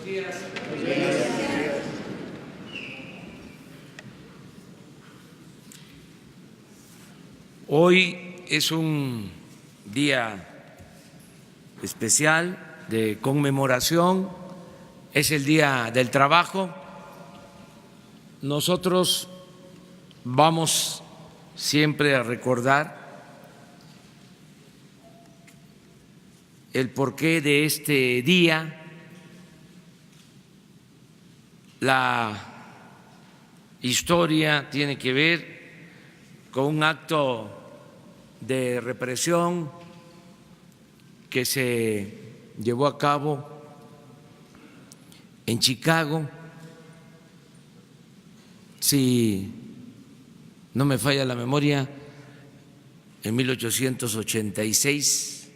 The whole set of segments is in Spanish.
días. Hoy es un día especial de conmemoración, es el Día del Trabajo. Nosotros vamos siempre a recordar el porqué de este día. La historia tiene que ver con un acto de represión que se llevó a cabo en Chicago, si no me falla la memoria, en 1886,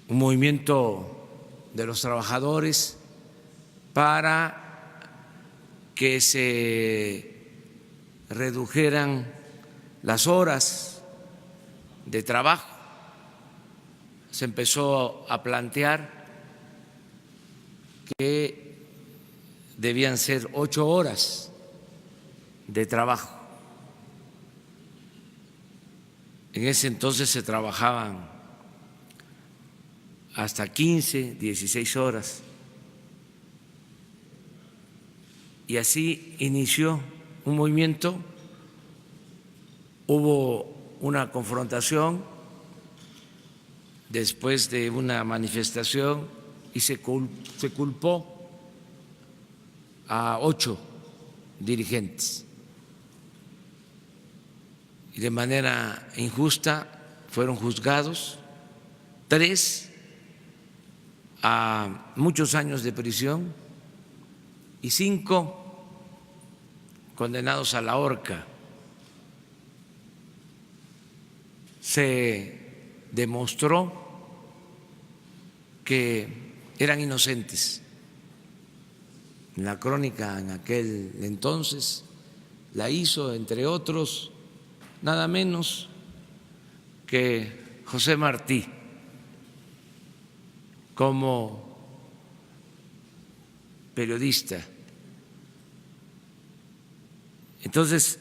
un movimiento de los trabajadores para que se redujeran las horas de trabajo. Se empezó a plantear que debían ser 8 horas de trabajo. En ese entonces se trabajaban hasta 15, 16 horas. Y así inició un movimiento, hubo una confrontación después de una manifestación y se culpó a 8 dirigentes. Y de manera injusta fueron juzgados, 3 a muchos años de prisión y 5 condenados a la horca. Se demostró que eran inocentes. La crónica en aquel entonces la hizo, entre otros, nada menos que José Martí, como periodista. Entonces,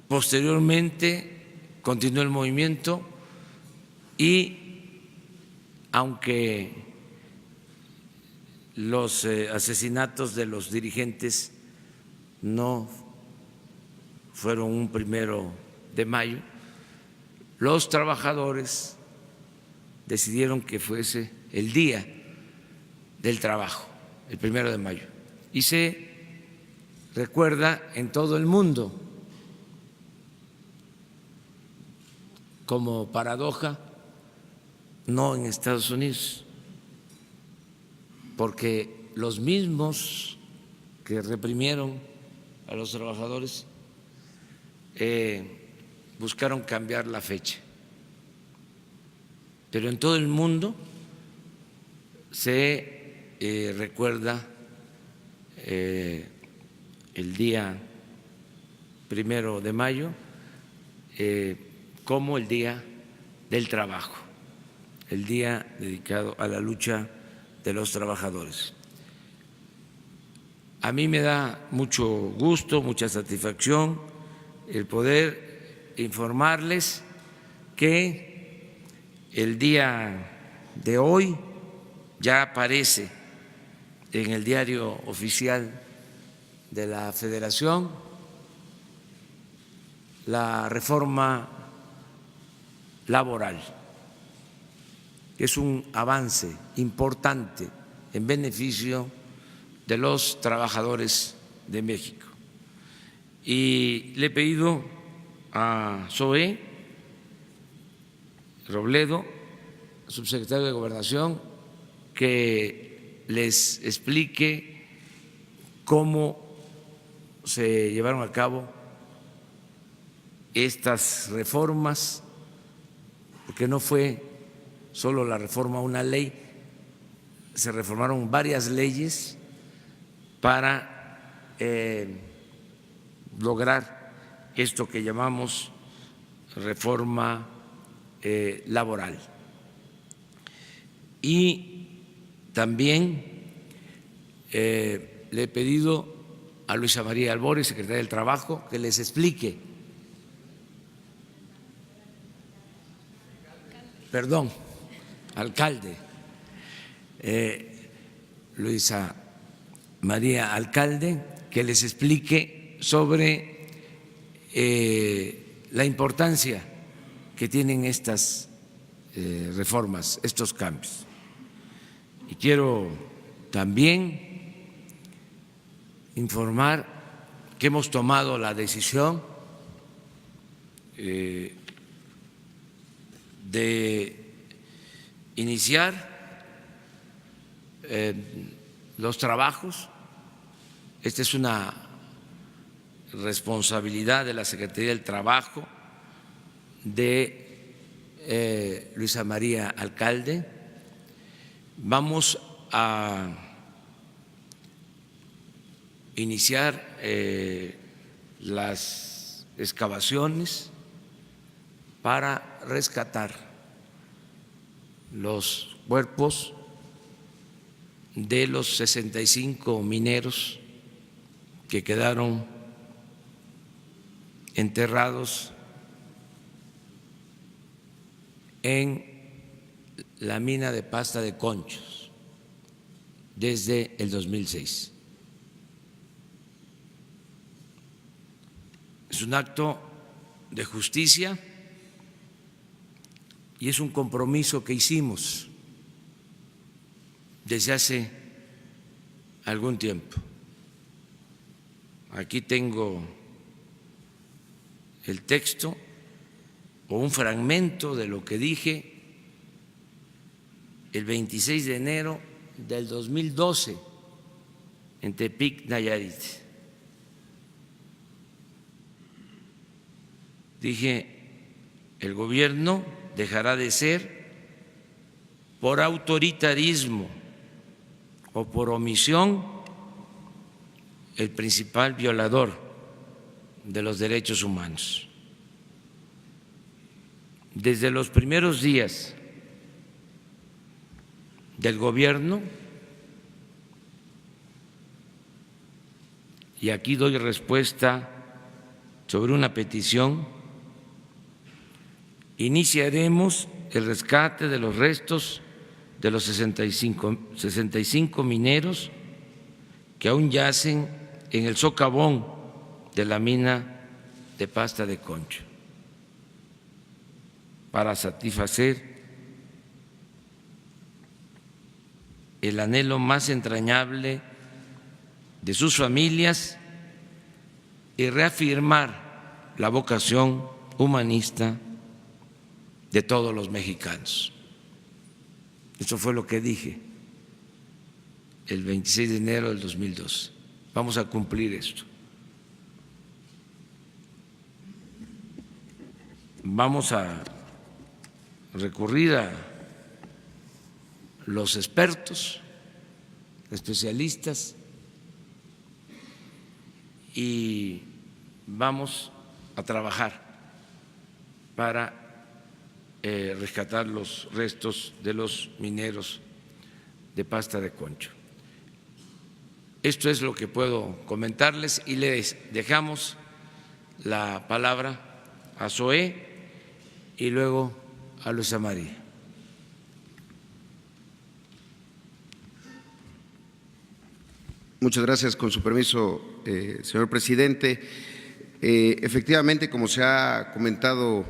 posteriormente continuó el movimiento y aunque los asesinatos de los dirigentes no fueron un 1 de mayo, los trabajadores decidieron que fuese el Día del Trabajo, el 1 de mayo, y se recuerda en todo el mundo. Como paradoja, no en Estados Unidos, porque los mismos que reprimieron a los trabajadores buscaron cambiar la fecha. Pero en todo el mundo se recuerda el día 1 de mayo como el Día del Trabajo, el día dedicado a la lucha de los trabajadores. A mí me da mucho gusto, mucha satisfacción el poder informarles que el día de hoy ya aparece en el diario oficial de la Federación la reforma laboral, que es un avance importante en beneficio de los trabajadores de México. Y le he pedido a Zoé Robledo, subsecretario de Gobernación, que les explique cómo se llevaron a cabo estas reformas, porque no fue solo la reforma a una ley, se reformaron varias leyes para lograr esto que llamamos reforma laboral. Y También le he pedido a Luisa María Albores, secretaria del Trabajo, que les explique, perdón, alcalde, Luisa María Alcalde, que les explique sobre la importancia que tienen estas reformas, estos cambios. Y quiero también informar que hemos tomado la decisión de iniciar los trabajos. Esta es una responsabilidad de la Secretaría del Trabajo, de Luisa María Alcalde. Vamos a iniciar las excavaciones para rescatar los cuerpos de los 65 mineros que quedaron enterrados en la mina de Pasta de Conchos desde el 2006. Es un acto de justicia y es un compromiso que hicimos desde hace algún tiempo. Aquí tengo el texto o un fragmento de lo que dije el 26 de enero del 2012 en Tepic, Nayarit. Dije, el gobierno dejará de ser por autoritarismo o por omisión el principal violador de los derechos humanos. Desde los primeros días del gobierno, y aquí doy respuesta sobre una petición, iniciaremos el rescate de los restos de los 65 mineros que aún yacen en el socavón de la mina de Pasta de Concho, para satisfacer el anhelo más entrañable de sus familias y reafirmar la vocación humanista de todos los mexicanos. Eso fue lo que dije el 26 de enero del 2012. Vamos a cumplir esto. Vamos a recurrir a los expertos, especialistas, y vamos a trabajar para rescatar los restos de los mineros de Pasta de Concho. Esto es lo que puedo comentarles y les dejamos la palabra a Zoé y luego a Luisa María. Muchas gracias. Con su permiso, señor presidente. Efectivamente, como se ha comentado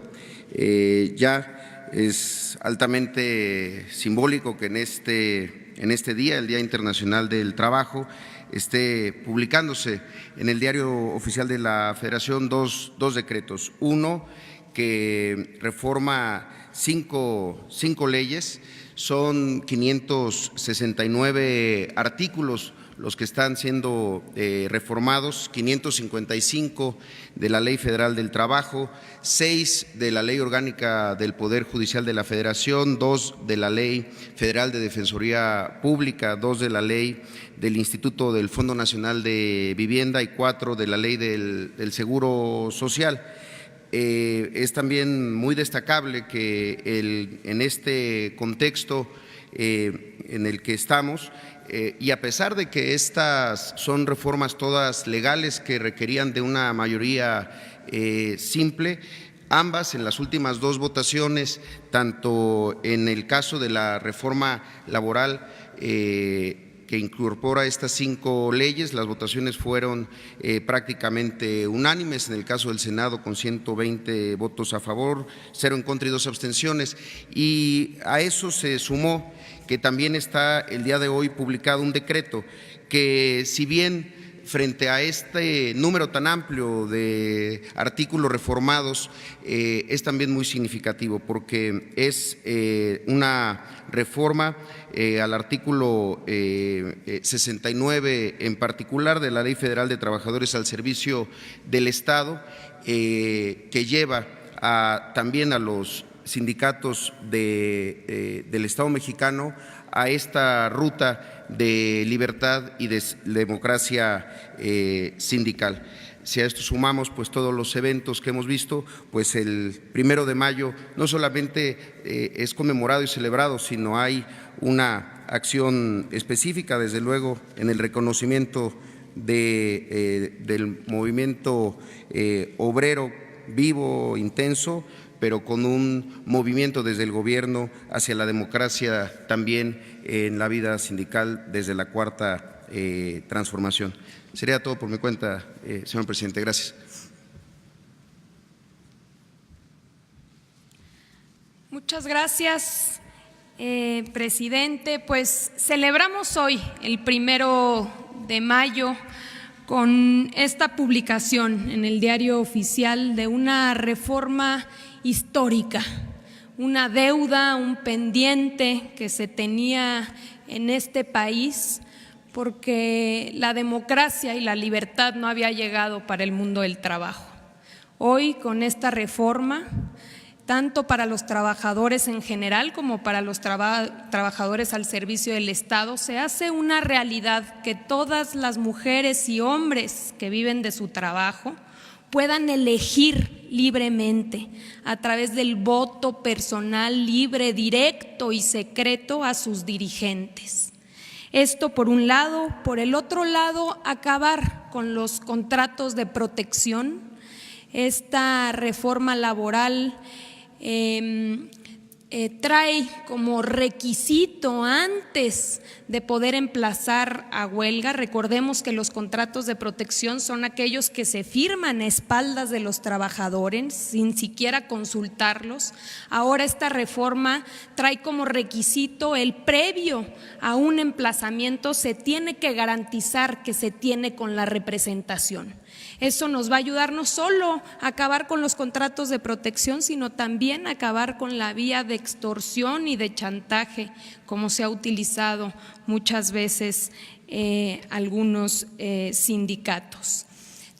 ya, es altamente simbólico que en este día, el Día Internacional del Trabajo, esté publicándose en el Diario Oficial de la Federación dos decretos. Uno que reforma cinco leyes, son 569 artículos los que están siendo reformados, 555 de la Ley Federal del Trabajo, 6 de la Ley Orgánica del Poder Judicial de la Federación, 2 de la Ley Federal de Defensoría Pública, 2 de la Ley del Instituto del Fondo Nacional de Vivienda y 4 de la Ley del Seguro Social. Es también muy destacable que en este contexto en el que estamos. Y a pesar de que estas son reformas todas legales que requerían de una mayoría simple, ambas en las últimas dos votaciones, tanto en el caso de la reforma laboral que incorpora estas 5 leyes, las votaciones fueron prácticamente unánimes, en el caso del Senado con 120 votos a favor, 0 en contra y 2 abstenciones, y a eso se sumó que también está el día de hoy publicado un decreto que, si bien frente a este número tan amplio de artículos reformados, es también muy significativo porque es una reforma al artículo 69 en particular de la Ley Federal de Trabajadores al Servicio del Estado, que lleva también a los sindicatos del Estado mexicano a esta ruta de libertad y de democracia sindical. Si a esto sumamos pues todos los eventos que hemos visto, pues el 1 de mayo no solamente es conmemorado y celebrado, sino hay una acción específica, desde luego, en el reconocimiento del movimiento obrero vivo, intenso, pero con un movimiento desde el gobierno hacia la democracia también en la vida sindical desde la Cuarta Transformación. Sería todo por mi cuenta, señor presidente. Gracias. Muchas gracias, presidente. Pues celebramos hoy, el 1 de mayo, con esta publicación en el Diario Oficial de una reforma histórica, una deuda, un pendiente que se tenía en este país porque la democracia y la libertad no había llegado para el mundo del trabajo. Hoy, con esta reforma, tanto para los trabajadores en general como para los trabajadores al servicio del Estado, se hace una realidad que todas las mujeres y hombres que viven de su trabajo puedan elegir libremente a través del voto personal libre, directo y secreto a sus dirigentes. Esto por un lado. Por el otro lado, acabar con los contratos de protección. Esta reforma laboral trae como requisito, antes de poder emplazar a huelga, recordemos que los contratos de protección son aquellos que se firman a espaldas de los trabajadores sin siquiera consultarlos. Ahora esta reforma trae como requisito el previo a un emplazamiento, se tiene que garantizar que se tiene con la representación. Eso nos va a ayudar no solo a acabar con los contratos de protección, sino también a acabar con la vía de extorsión y de chantaje, como se ha utilizado muchas veces algunos sindicatos.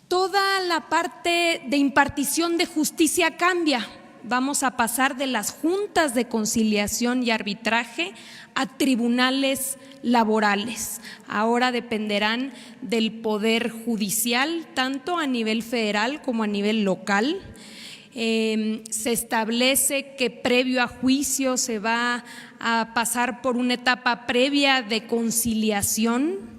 Toda la parte de impartición de justicia cambia. Vamos a pasar de las juntas de conciliación y arbitraje a tribunales laborales. Ahora dependerán del Poder Judicial, tanto a nivel federal como a nivel local. Se establece que previo a juicio se va a pasar por una etapa previa de conciliación.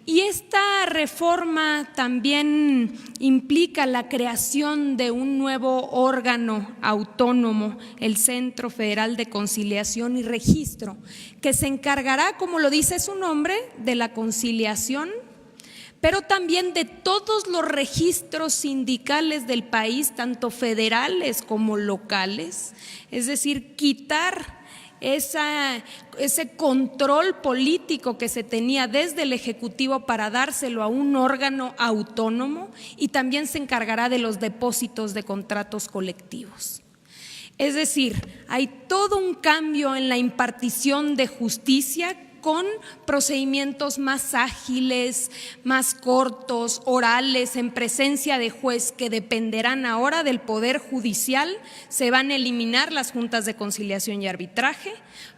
Y esta reforma también implica la creación de un nuevo órgano autónomo, el Centro Federal de Conciliación y Registro, que se encargará, como lo dice su nombre, de la conciliación, pero también de todos los registros sindicales del país, tanto federales como locales, es decir, quitar ese control político que se tenía desde el Ejecutivo para dárselo a un órgano autónomo, y también se encargará de los depósitos de contratos colectivos. Es decir, hay todo un cambio en la impartición de justicia con procedimientos más ágiles, más cortos, orales, en presencia de juez, que dependerán ahora del Poder Judicial. Se van a eliminar las juntas de conciliación y arbitraje.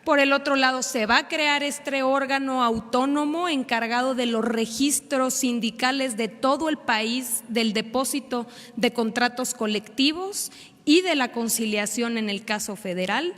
Por el otro lado, se va a crear este órgano autónomo encargado de los registros sindicales de todo el país, del depósito de contratos colectivos, y de la conciliación en el caso federal,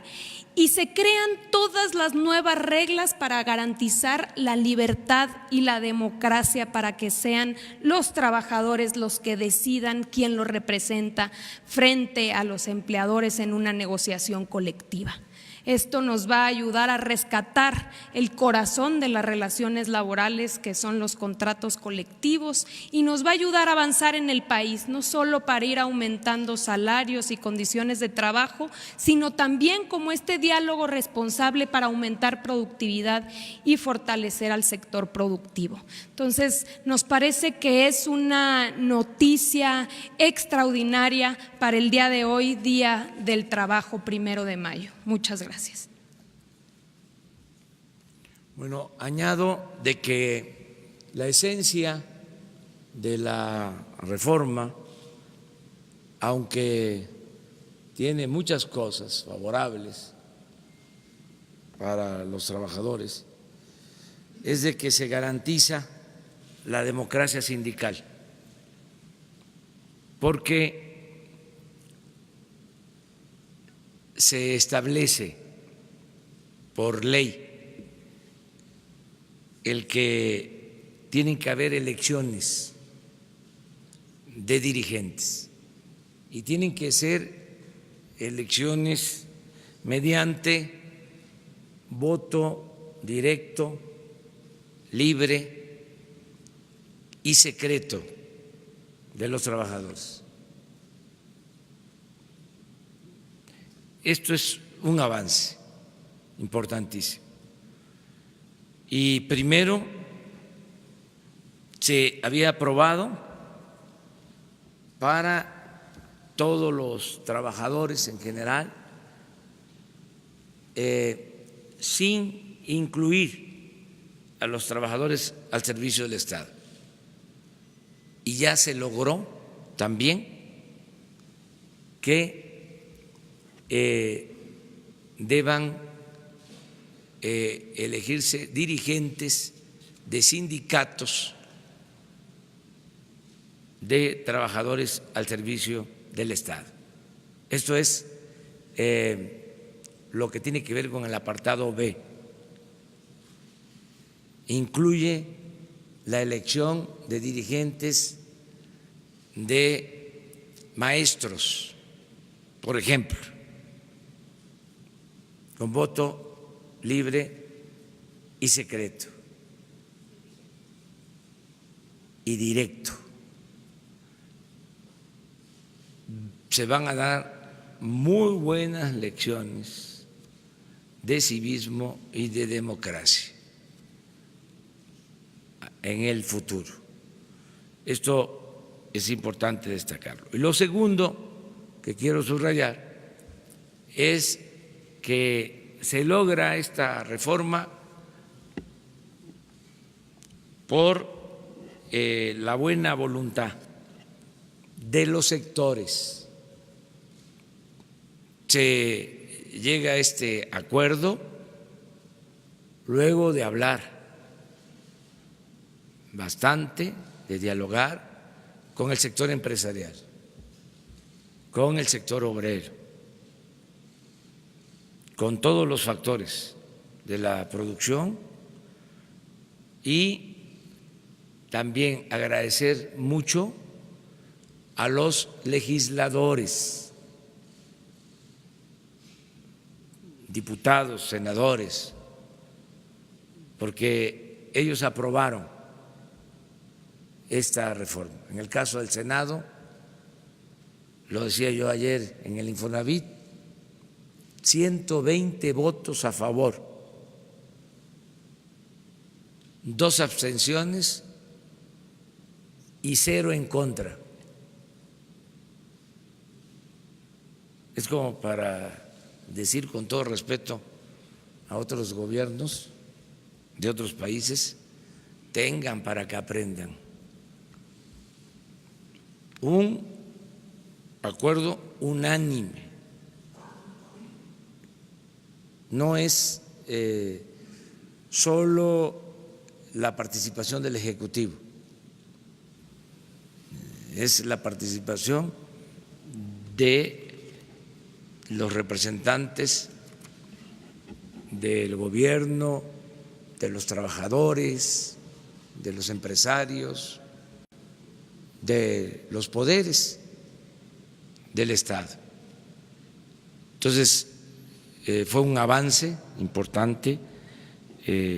y se crean todas las nuevas reglas para garantizar la libertad y la democracia, para que sean los trabajadores los que decidan quién los representa frente a los empleadores en una negociación colectiva. Esto nos va a ayudar a rescatar el corazón de las relaciones laborales, que son los contratos colectivos, y nos va a ayudar a avanzar en el país, no solo para ir aumentando salarios y condiciones de trabajo, sino también como este diálogo responsable para aumentar productividad y fortalecer al sector productivo. Entonces, nos parece que es una noticia extraordinaria para el día de hoy, Día del Trabajo, 1 de mayo. Muchas gracias. Bueno, añado de que la esencia de la reforma, aunque tiene muchas cosas favorables para los trabajadores, es de que se garantiza la democracia sindical, porque se establece por ley el que tienen que haber elecciones de dirigentes y tienen que ser elecciones mediante voto directo, libre y secreto de los trabajadores. Esto es un avance importantísimo. Y primero se había aprobado para todos los trabajadores en general, sin incluir a los trabajadores al servicio del Estado. Y ya se logró también que deban elegirse dirigentes de sindicatos de trabajadores al servicio del Estado. Esto es lo que tiene que ver con el apartado B. Incluye la elección de dirigentes de maestros, por ejemplo, con voto libre y secreto y directo. Se van a dar muy buenas lecciones de civismo y de democracia en el futuro. Esto es importante destacarlo. Y lo segundo que quiero subrayar es que se logra esta reforma por la buena voluntad de los sectores. Se llega a este acuerdo luego de hablar bastante, de dialogar con el sector empresarial, con el sector obrero, con todos los factores de la producción, y también agradecer mucho a los legisladores, diputados, senadores, porque ellos aprobaron esta reforma. En el caso del Senado, lo decía yo ayer en el Infonavit, 120 votos a favor, 2 abstenciones y 0 en contra. Es como para decir, con todo respeto a otros gobiernos de otros países, tengan para que aprendan. Un acuerdo unánime. No es solo la participación del Ejecutivo, es la participación de los representantes del gobierno, de los trabajadores, de los empresarios, de los poderes del Estado. Entonces, fue un avance importante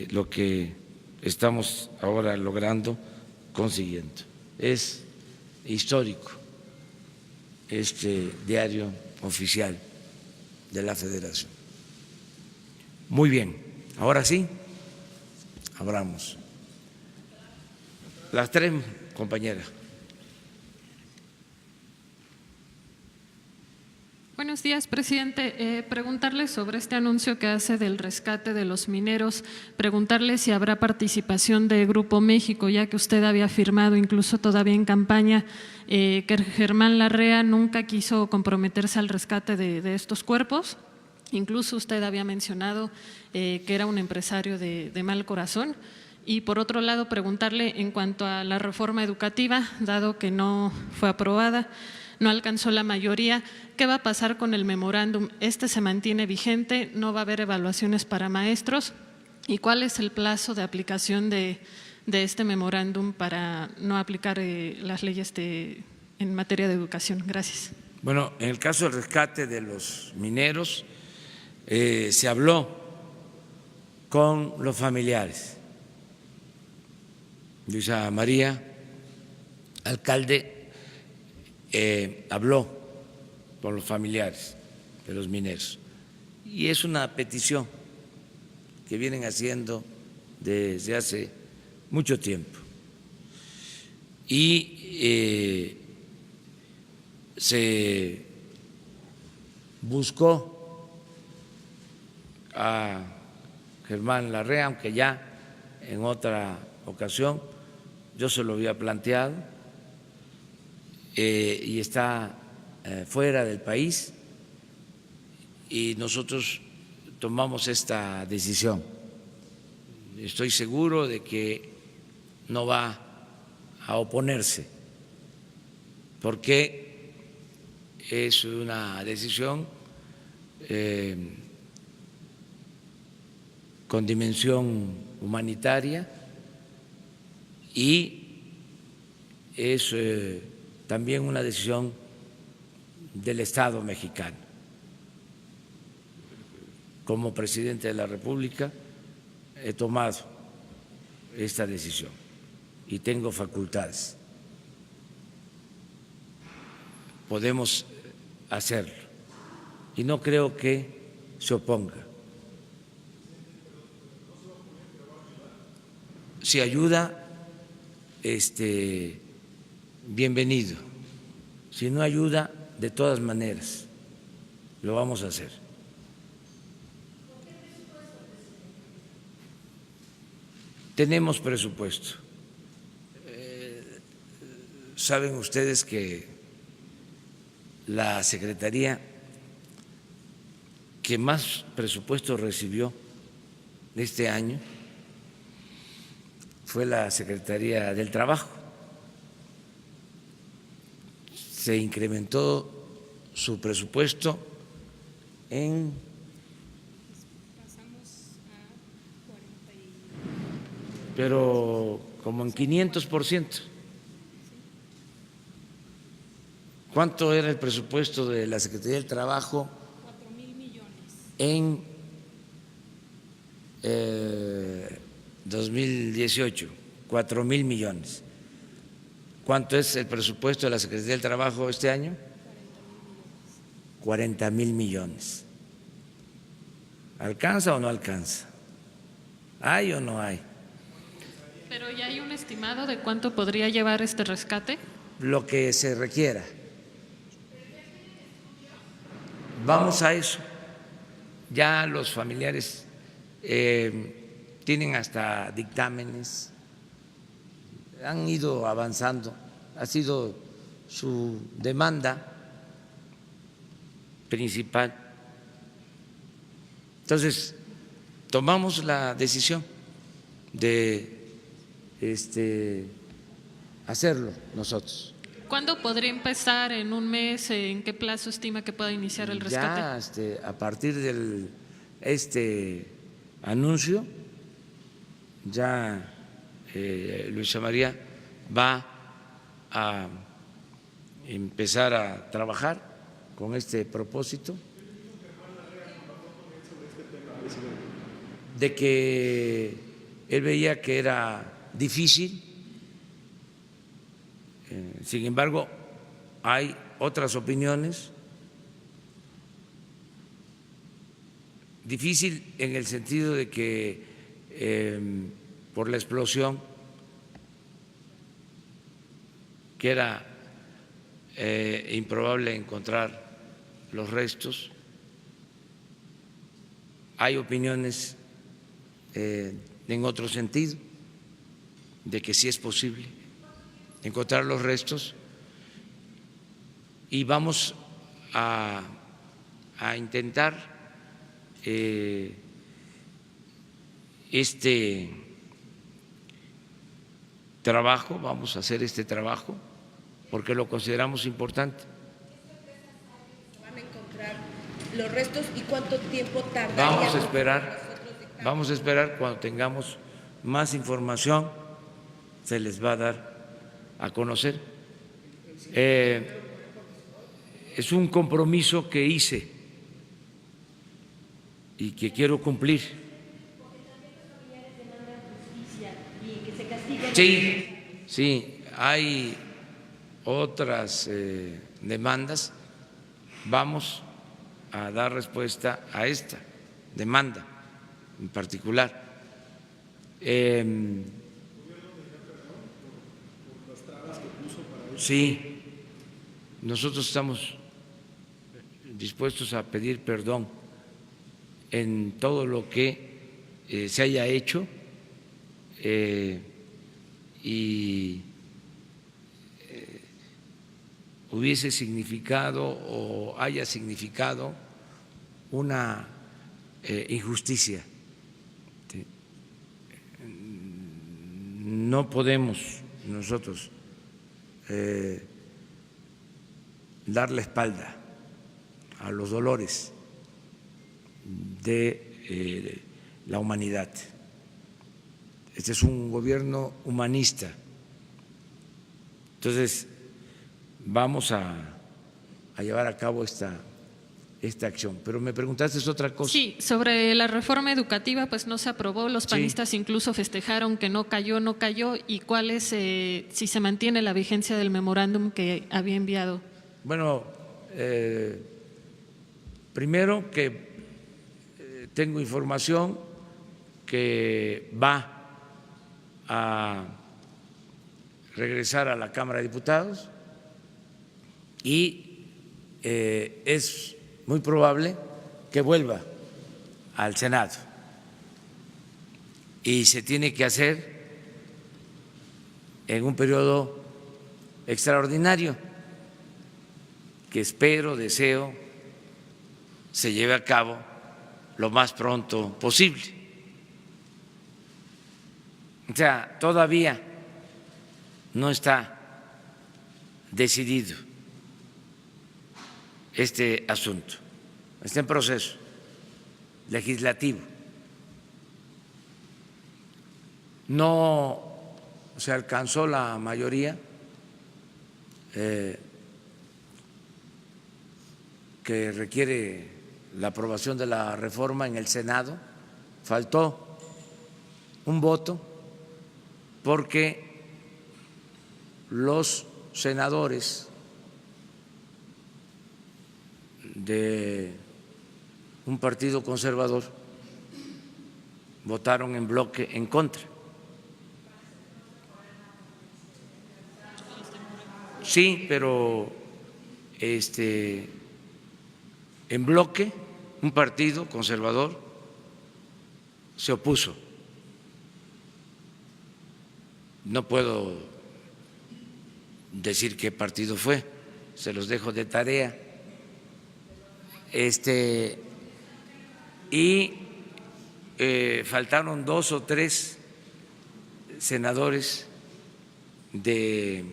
lo que estamos ahora logrando, consiguiendo. Es histórico este diario oficial de la Federación. Muy bien, ahora sí, abramos. Las tres compañeras. Buenos días, presidente. Preguntarle sobre este anuncio que hace del rescate de los mineros, preguntarle si habrá participación de Grupo México, ya que usted había afirmado, incluso todavía en campaña, que Germán Larrea nunca quiso comprometerse al rescate de estos cuerpos. Incluso usted había mencionado que era un empresario de mal corazón. Y por otro lado, preguntarle en cuanto a la reforma educativa, dado que no fue aprobada, no alcanzó la mayoría, ¿qué va a pasar con el memorándum? ¿Este se mantiene vigente? ¿No va a haber evaluaciones para maestros? ¿Y cuál es el plazo de aplicación de este memorándum para no aplicar las leyes en materia de educación? Gracias. Bueno, en el caso del rescate de los mineros, se habló con los familiares. Luisa María, alcalde, habló con los familiares de los mineros y es una petición que vienen haciendo desde hace mucho tiempo y se buscó a Germán Larrea, aunque ya en otra ocasión yo se lo había planteado, y está fuera del país y nosotros tomamos esta decisión. Estoy seguro de que no va a oponerse porque es una decisión con dimensión humanitaria y es también una decisión del Estado mexicano. Como presidente de la República he tomado esta decisión y tengo facultades. Podemos hacerlo y no creo que se oponga. Si ayuda, bienvenido. Si no ayuda, de todas maneras, lo vamos a hacer. Tenemos presupuesto. Saben ustedes que la secretaría que más presupuesto recibió este año fue la Secretaría del Trabajo. Se incrementó su presupuesto en pero como en 500%. ¿Cuánto era el presupuesto de la Secretaría del Trabajo? 4,000 millones. En 2018, 4,000 millones. ¿Cuánto es el presupuesto de la Secretaría del Trabajo este año? 40,000 millones. ¿Alcanza o no alcanza? ¿Hay o no hay? ¿Pero ya hay un estimado de cuánto podría llevar este rescate? Lo que se requiera. Vamos a eso. Ya los familiares tienen hasta dictámenes, han ido avanzando, ha sido su demanda principal. Entonces, tomamos la decisión de hacerlo nosotros. ¿Cuándo podría empezar? ¿En un mes? ¿En qué plazo estima que pueda iniciar el rescate? Ya a partir del anuncio, ya Luisa María va a empezar a trabajar con este propósito de que él veía que era difícil. Sin embargo, hay otras opiniones. Difícil en el sentido de que por la explosión, que era improbable encontrar los restos. Hay opiniones en otro sentido, de que sí es posible encontrar los restos, y vamos a intentar este trabajo, vamos a hacer este trabajo porque lo consideramos importante. ¿Van a encontrar los restos y cuánto tiempo tardaría? Vamos a esperar cuando tengamos más información, se les va a dar a conocer. Es un compromiso que hice y que quiero cumplir. Sí, hay otras demandas. Vamos a dar respuesta a esta demanda en particular. Sí, nosotros estamos dispuestos a pedir perdón en todo lo que se haya hecho y hubiese significado o haya significado una injusticia. No podemos nosotros dar la espalda a los dolores de la humanidad. Este es un gobierno humanista. Entonces, vamos a llevar a cabo esta acción. Pero me preguntaste otra cosa. Sí, sobre la reforma educativa, pues no se aprobó, los panistas incluso festejaron que no cayó, y cuál es, si se mantiene la vigencia del memorándum que había enviado. Bueno, primero que tengo información que va a regresar a la Cámara de Diputados y es muy probable que vuelva al Senado, y se tiene que hacer en un periodo extraordinario que espero, deseo se lleve a cabo lo más pronto posible. O sea, todavía no está decidido este asunto, está en proceso legislativo. No se alcanzó la mayoría que requiere la aprobación de la reforma en el Senado, faltó un voto porque los senadores de un partido conservador votaron en bloque en contra. Sí, pero en bloque un partido conservador se opuso. No puedo decir qué partido fue, se los dejo de tarea. Y faltaron 2 o 3 senadores de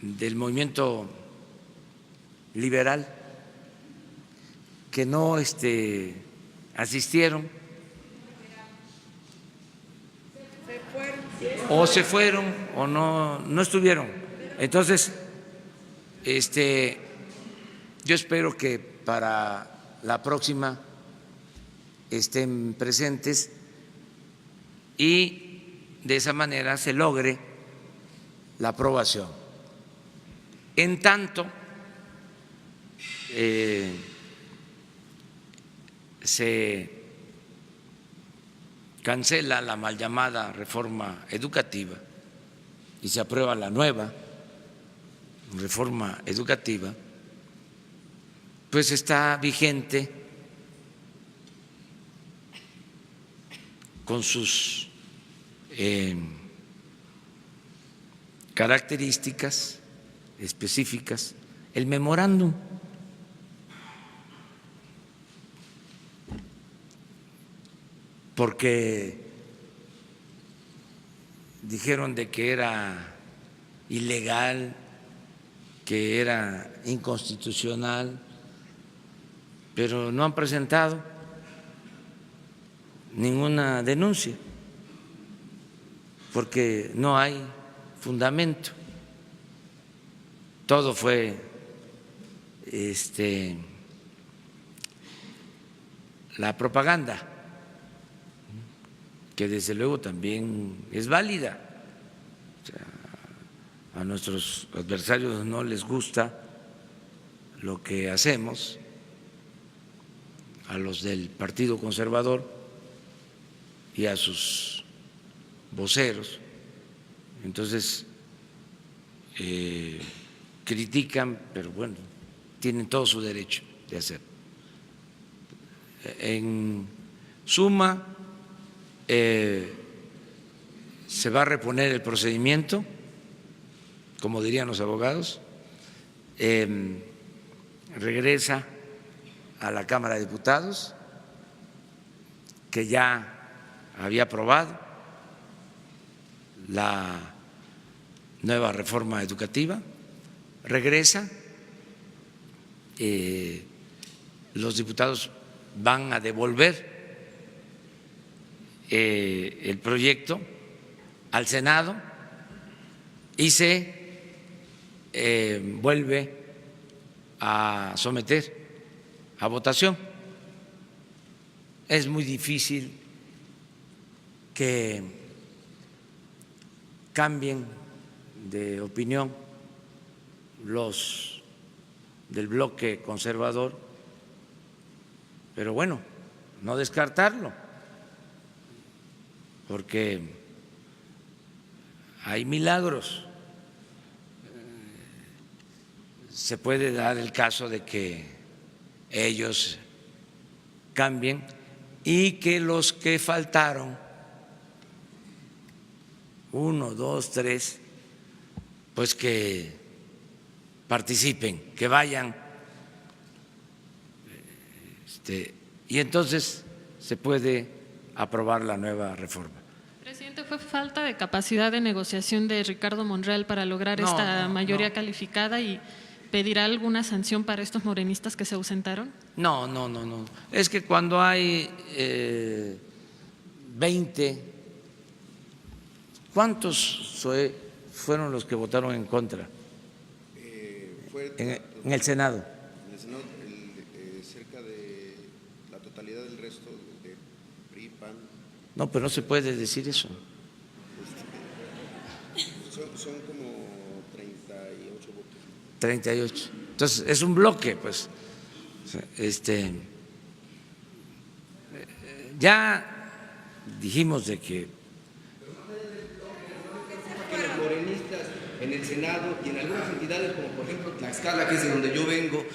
del movimiento liberal que no asistieron o se fueron o no estuvieron. Entonces, yo espero que para la próxima estén presentes y de esa manera se logre la aprobación. En tanto, se cancela la mal llamada reforma educativa y se aprueba la nueva reforma educativa, pues está vigente con sus características específicas el memorándum. Porque dijeron de que era ilegal, que era inconstitucional, pero no han presentado ninguna denuncia, porque no hay fundamento. Todo fue la propaganda, que desde luego también es válida. O sea, a nuestros adversarios no les gusta lo que hacemos, a los del Partido Conservador y a sus voceros. Entonces, critican, pero bueno, tienen todo su derecho de hacerlo. En suma, se va a reponer el procedimiento, como dirían los abogados, regresa a la Cámara de Diputados, que ya había aprobado la nueva reforma educativa, regresa, los diputados van a devolver el proyecto al Senado y se vuelve a someter a votación. Es muy difícil que cambien de opinión los del bloque conservador, pero bueno, no descartarlo, porque hay milagros. Se puede dar el caso de que ellos cambien y que los que faltaron, 1, 2, 3, pues que participen, que vayan, y entonces se puede aprobar la nueva reforma. Presidente, ¿fue falta de capacidad de negociación de Ricardo Monreal para lograr esta mayoría calificada y pedirá alguna sanción para estos morenistas que se ausentaron? No. Es que cuando hay 20, ¿cuántos fueron los que votaron en contra? En el Senado. En el Senado, cerca de la totalidad del resto de PRI, PAN. No, pero no se puede decir eso. Son como 38 votos. 38. Entonces, es un bloque, pues. Ya dijimos de que los morenistas en el Senado y en algunas entidades como por ejemplo Tlaxcala, que es de donde yo vengo,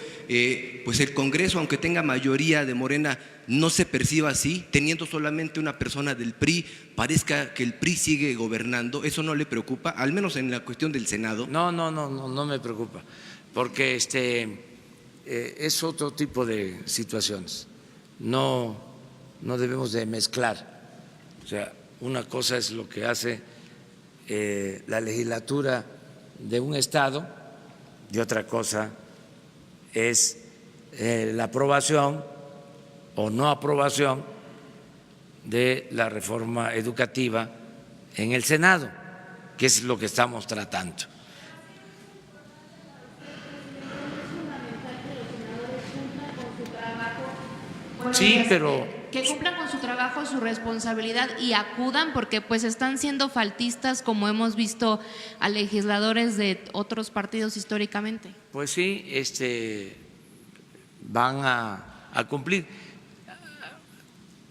pues el Congreso, aunque tenga mayoría de Morena, no se perciba así, teniendo solamente una persona del PRI, parezca que el PRI sigue gobernando. ¿Eso no le preocupa, al menos en la cuestión del Senado? No me preocupa, porque es otro tipo de situaciones. No debemos de mezclar. O sea, una cosa es lo que hace la legislatura de un estado y otra cosa es la aprobación o no aprobación de la reforma educativa en el Senado, que es lo que estamos tratando. Sí, pero que cumplan con su trabajo, su responsabilidad y acudan, porque pues están siendo faltistas, como hemos visto a legisladores de otros partidos históricamente. pues sí, van a cumplir.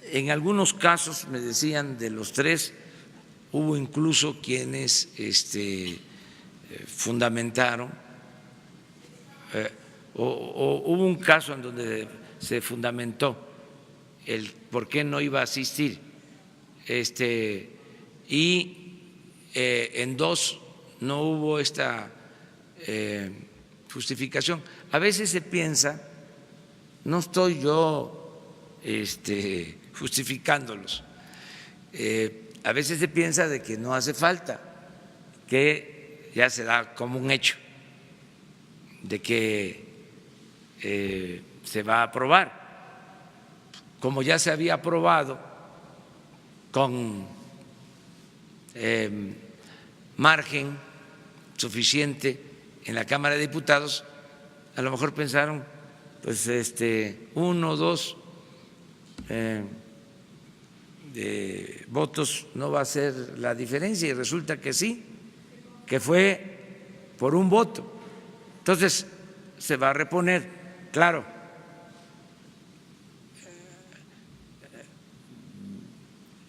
En algunos casos, me decían, de los tres, hubo incluso quienes fundamentaron, o hubo un caso en donde se fundamentó el por qué no iba a asistir, y en dos no hubo esta justificación. A veces se piensa, no estoy yo justificándolos, a veces se piensa de que no hace falta, que ya se da como un hecho de que se va a aprobar, como ya se había aprobado con margen suficiente en la Cámara de Diputados. A lo mejor pensaron, pues uno o dos de votos no va a ser la diferencia, y resulta que sí, que fue por un voto. Entonces se va a reponer, claro.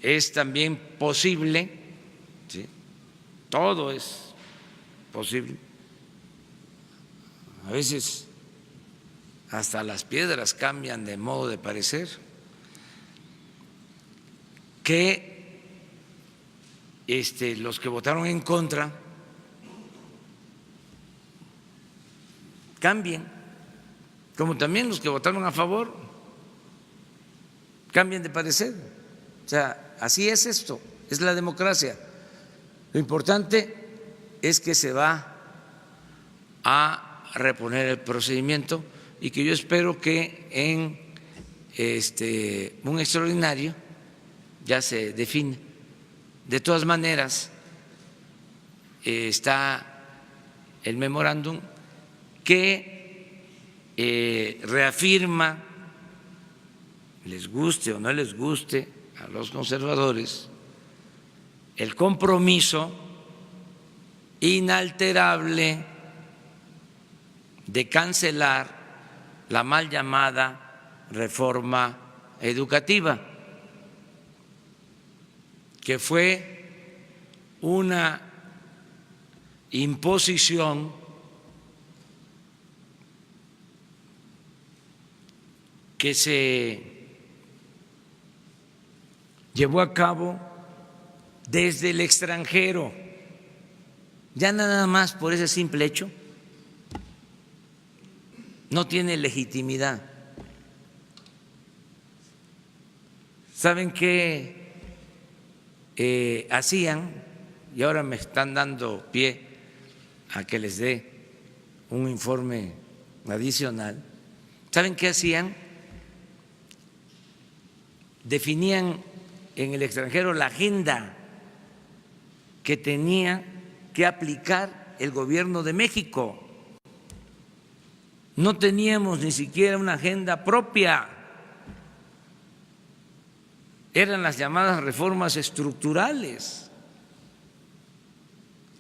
Es también posible, ¿sí? Todo es posible. A veces hasta las piedras cambian de modo de parecer, que los que votaron en contra cambien, como también los que votaron a favor cambien de parecer. O sea, así es esto, es la democracia. Lo importante es que se va a reponer el procedimiento y que yo espero que en un extraordinario ya se define. De todas maneras, está el memorándum que reafirma, les guste o no les guste a los conservadores, el compromiso inalterable de cancelar la mal llamada reforma educativa, que fue una imposición que se llevó a cabo desde el extranjero. Ya nada más por ese simple hecho no tiene legitimidad. ¿Saben qué hacían? Y ahora me están dando pie a que les dé un informe adicional. ¿Saben qué hacían? Definían en el extranjero la agenda que tenía que aplicar el gobierno de México. No teníamos ni siquiera una agenda propia. Eran las llamadas reformas estructurales.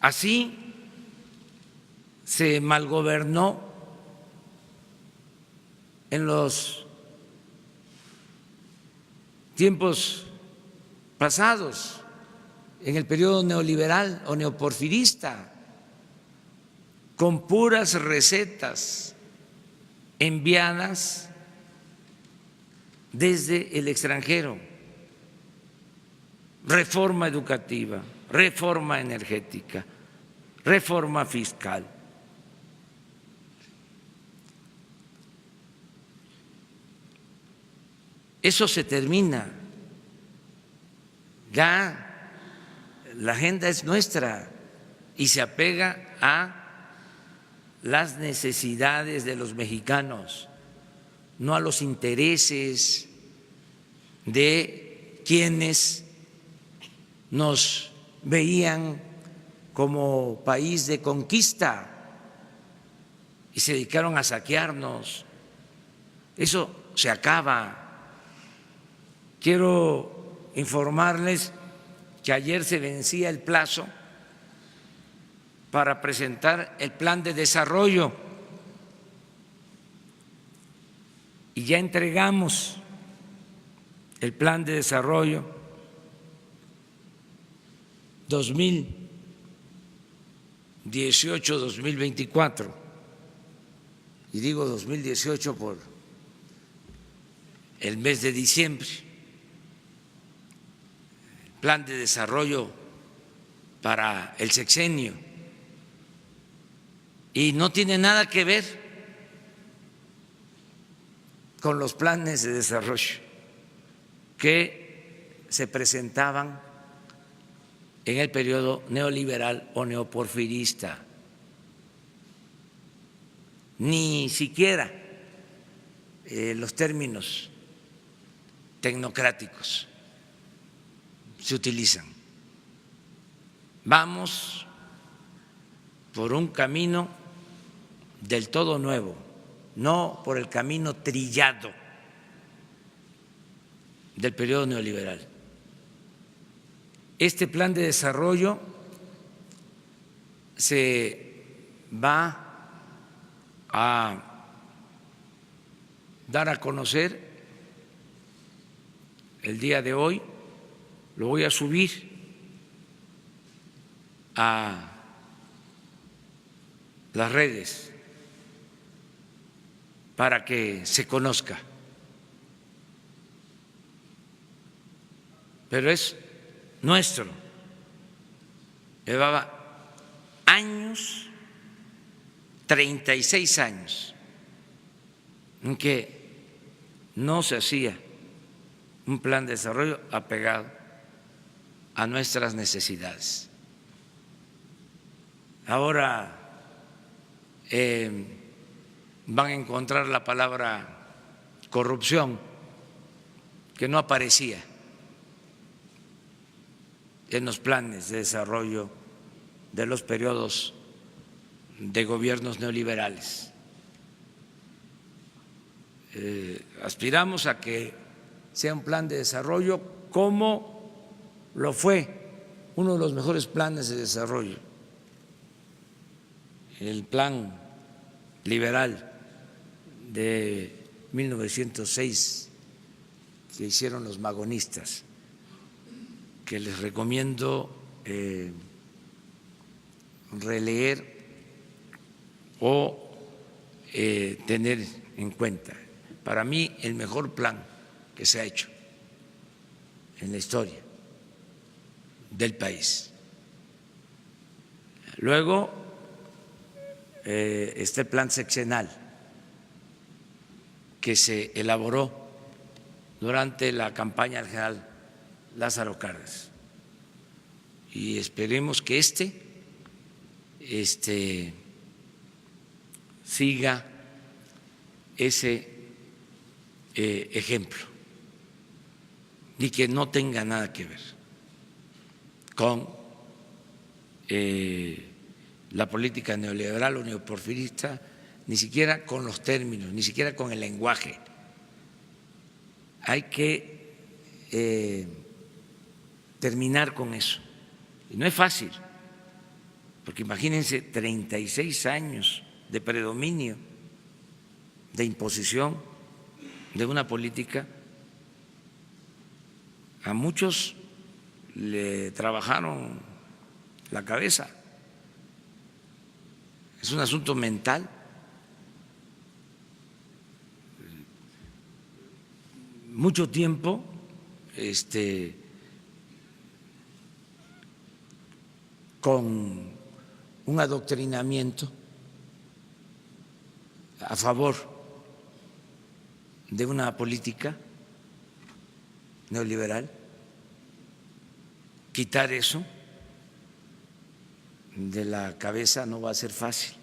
Así se malgobernó en los tiempos pasados, en el periodo neoliberal o neoporfirista, con puras recetas enviadas desde el extranjero. Reforma educativa, reforma energética, reforma fiscal. Eso se termina. Ya la agenda es nuestra y se apega a las necesidades de los mexicanos, no a los intereses de quienes nos veían como país de conquista y se dedicaron a saquearnos. Eso se acaba. Quiero informarles que ayer se vencía el plazo para presentar el plan de desarrollo y ya entregamos el plan de desarrollo 2018-2024, y digo 2018 por el mes de diciembre, plan de desarrollo para el sexenio, y no tiene nada que ver con los planes de desarrollo que se presentaban en el periodo neoliberal o neoporfirista. Ni siquiera los términos tecnocráticos se utilizan. Vamos por un camino del todo nuevo, no por el camino trillado del periodo neoliberal. Este plan de desarrollo se va a dar a conocer el día de hoy, lo voy a subir a las redes para que se conozca. Pero es nuestro. Llevaba años, 36 años, en que no se hacía un plan de desarrollo apegado a nuestras necesidades. Ahora van a encontrar la palabra corrupción, que no aparecía en los planes de desarrollo de los periodos de gobiernos neoliberales. Aspiramos a que sea un plan de desarrollo como lo fue uno de los mejores planes de desarrollo, el plan liberal de 1906 que hicieron los magonistas, que les recomiendo releer o tener en cuenta. Para mí, el mejor plan que se ha hecho en la historia del país. Luego está el plan sexenal que se elaboró durante la campaña del general Lázaro Cárdenas, y esperemos que siga ese ejemplo y que no tenga nada que ver con la política neoliberal o neoporfirista, ni siquiera con los términos, ni siquiera con el lenguaje. Hay que terminar con eso. Y no es fácil, porque imagínense 36 años de predominio, de imposición de una política. A muchos le trabajaron la cabeza. Es un asunto mental. Mucho tiempo con un adoctrinamiento a favor de una política neoliberal. Quitar eso de la cabeza no va a ser fácil,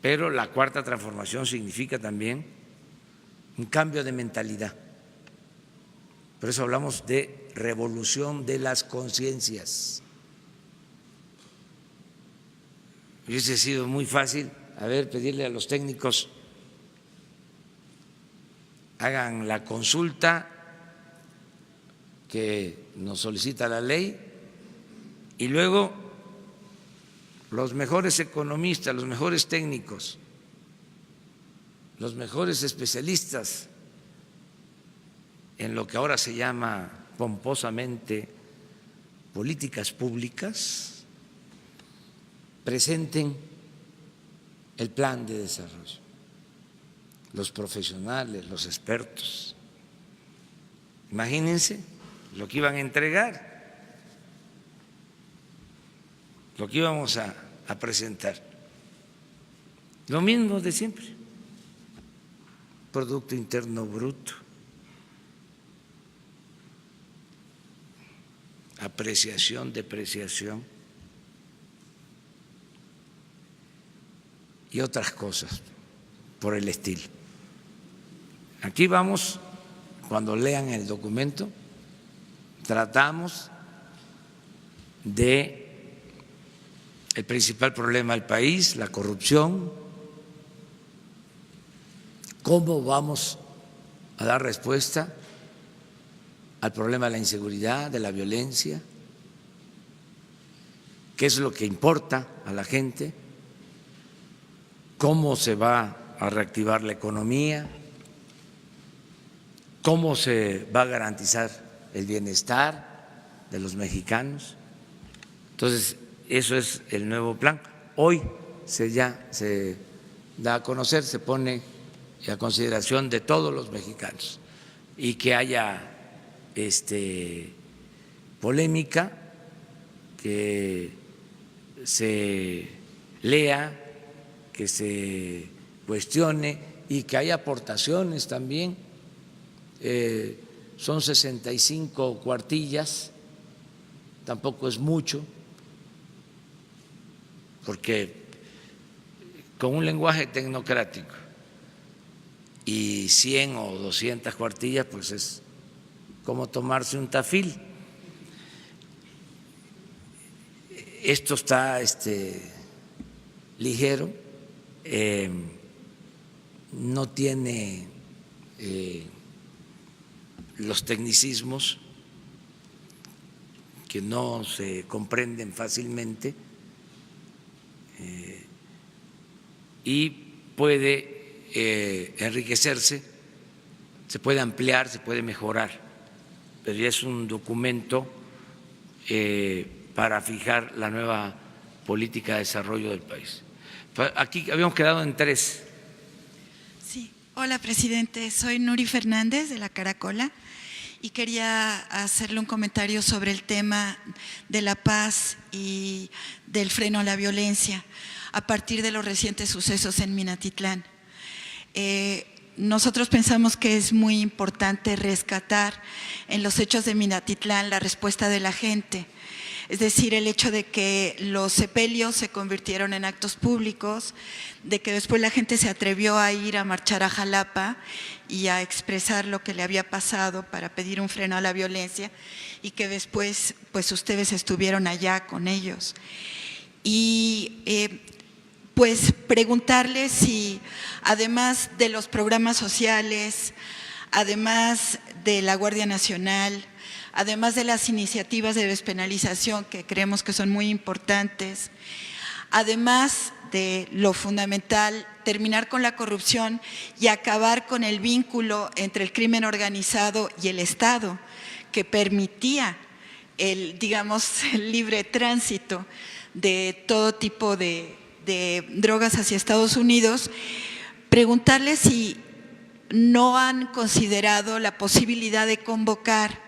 Pero la cuarta transformación significa también un cambio de mentalidad. Por eso hablamos de revolución de las conciencias. Hubiese sido muy fácil, pedirle a los técnicos hagan la consulta que nos solicita la ley y luego los mejores economistas, los mejores técnicos, los mejores especialistas en lo que ahora se llama pomposamente políticas públicas, presenten el plan de desarrollo, los profesionales, los expertos. Imagínense lo que iban a entregar, lo que íbamos a presentar. Lo mismo de siempre, Producto Interno Bruto, apreciación, depreciación y otras cosas por el estilo. Aquí vamos, cuando lean el documento, tratamos de el principal problema del país, la corrupción, cómo vamos a dar respuesta al problema de la inseguridad, de la violencia, qué es lo que importa a la gente, cómo se va a reactivar la economía, cómo se va a garantizar el bienestar de los mexicanos. Entonces, eso es el nuevo plan. Hoy ya se da a conocer, se pone a consideración de todos los mexicanos, y que haya polémica, que se lea, que se cuestione y que haya aportaciones también. Son 65 cuartillas, tampoco es mucho, porque con un lenguaje tecnocrático y 100 o 200 cuartillas, pues es como tomarse un tafil. Esto está ligero, no tiene los tecnicismos que no se comprenden fácilmente, y puede enriquecerse, se puede ampliar, se puede mejorar, pero ya es un documento para fijar la nueva política de desarrollo del país. Aquí habíamos quedado en 3. Sí, hola presidente, soy Nuri Fernández de La Caracola y quería hacerle un comentario sobre el tema de la paz y del freno a la violencia a partir de los recientes sucesos en Minatitlán. Nosotros pensamos que es muy importante rescatar en los hechos de Minatitlán la respuesta de la gente, es decir, el hecho de que los sepelios se convirtieron en actos públicos, de que después la gente se atrevió a ir a marchar a Jalapa y a expresar lo que le había pasado para pedir un freno a la violencia, y que después pues ustedes estuvieron allá con ellos. Y pues preguntarles si, además de los programas sociales, además de la Guardia Nacional, además de las iniciativas de despenalización que creemos que son muy importantes, además de lo fundamental, terminar con la corrupción y acabar con el vínculo entre el crimen organizado y el Estado, que permitía el libre tránsito de todo tipo de drogas hacia Estados Unidos, preguntarles si no han considerado la posibilidad de convocar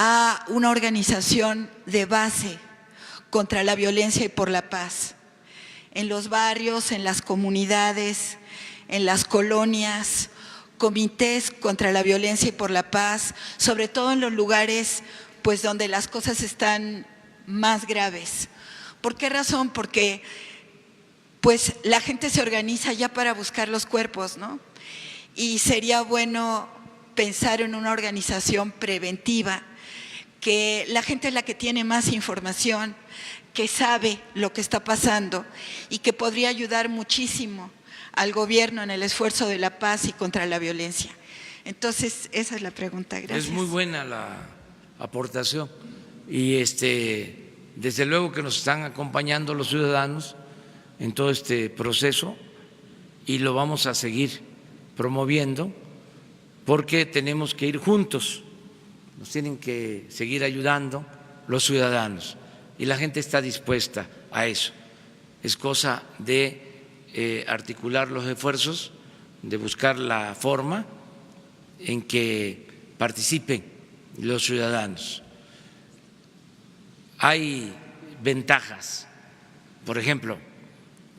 a una organización de base contra la violencia y por la paz, en los barrios, en las comunidades, en las colonias, comités contra la violencia y por la paz, sobre todo en los lugares pues donde las cosas están más graves. ¿Por qué razón? Porque pues la gente se organiza ya para buscar los cuerpos, ¿no? Y sería bueno pensar en una organización preventiva, que la gente es la que tiene más información, que sabe lo que está pasando y que podría ayudar muchísimo al gobierno en el esfuerzo de la paz y contra la violencia. Entonces, esa es la pregunta. Gracias. Es muy buena la aportación y desde luego que nos están acompañando los ciudadanos en todo este proceso y lo vamos a seguir promoviendo porque tenemos que ir juntos, nos tienen que seguir ayudando los ciudadanos y la gente está dispuesta a eso. Es cosa de articular los esfuerzos, de buscar la forma en que participen los ciudadanos. Hay ventajas, por ejemplo,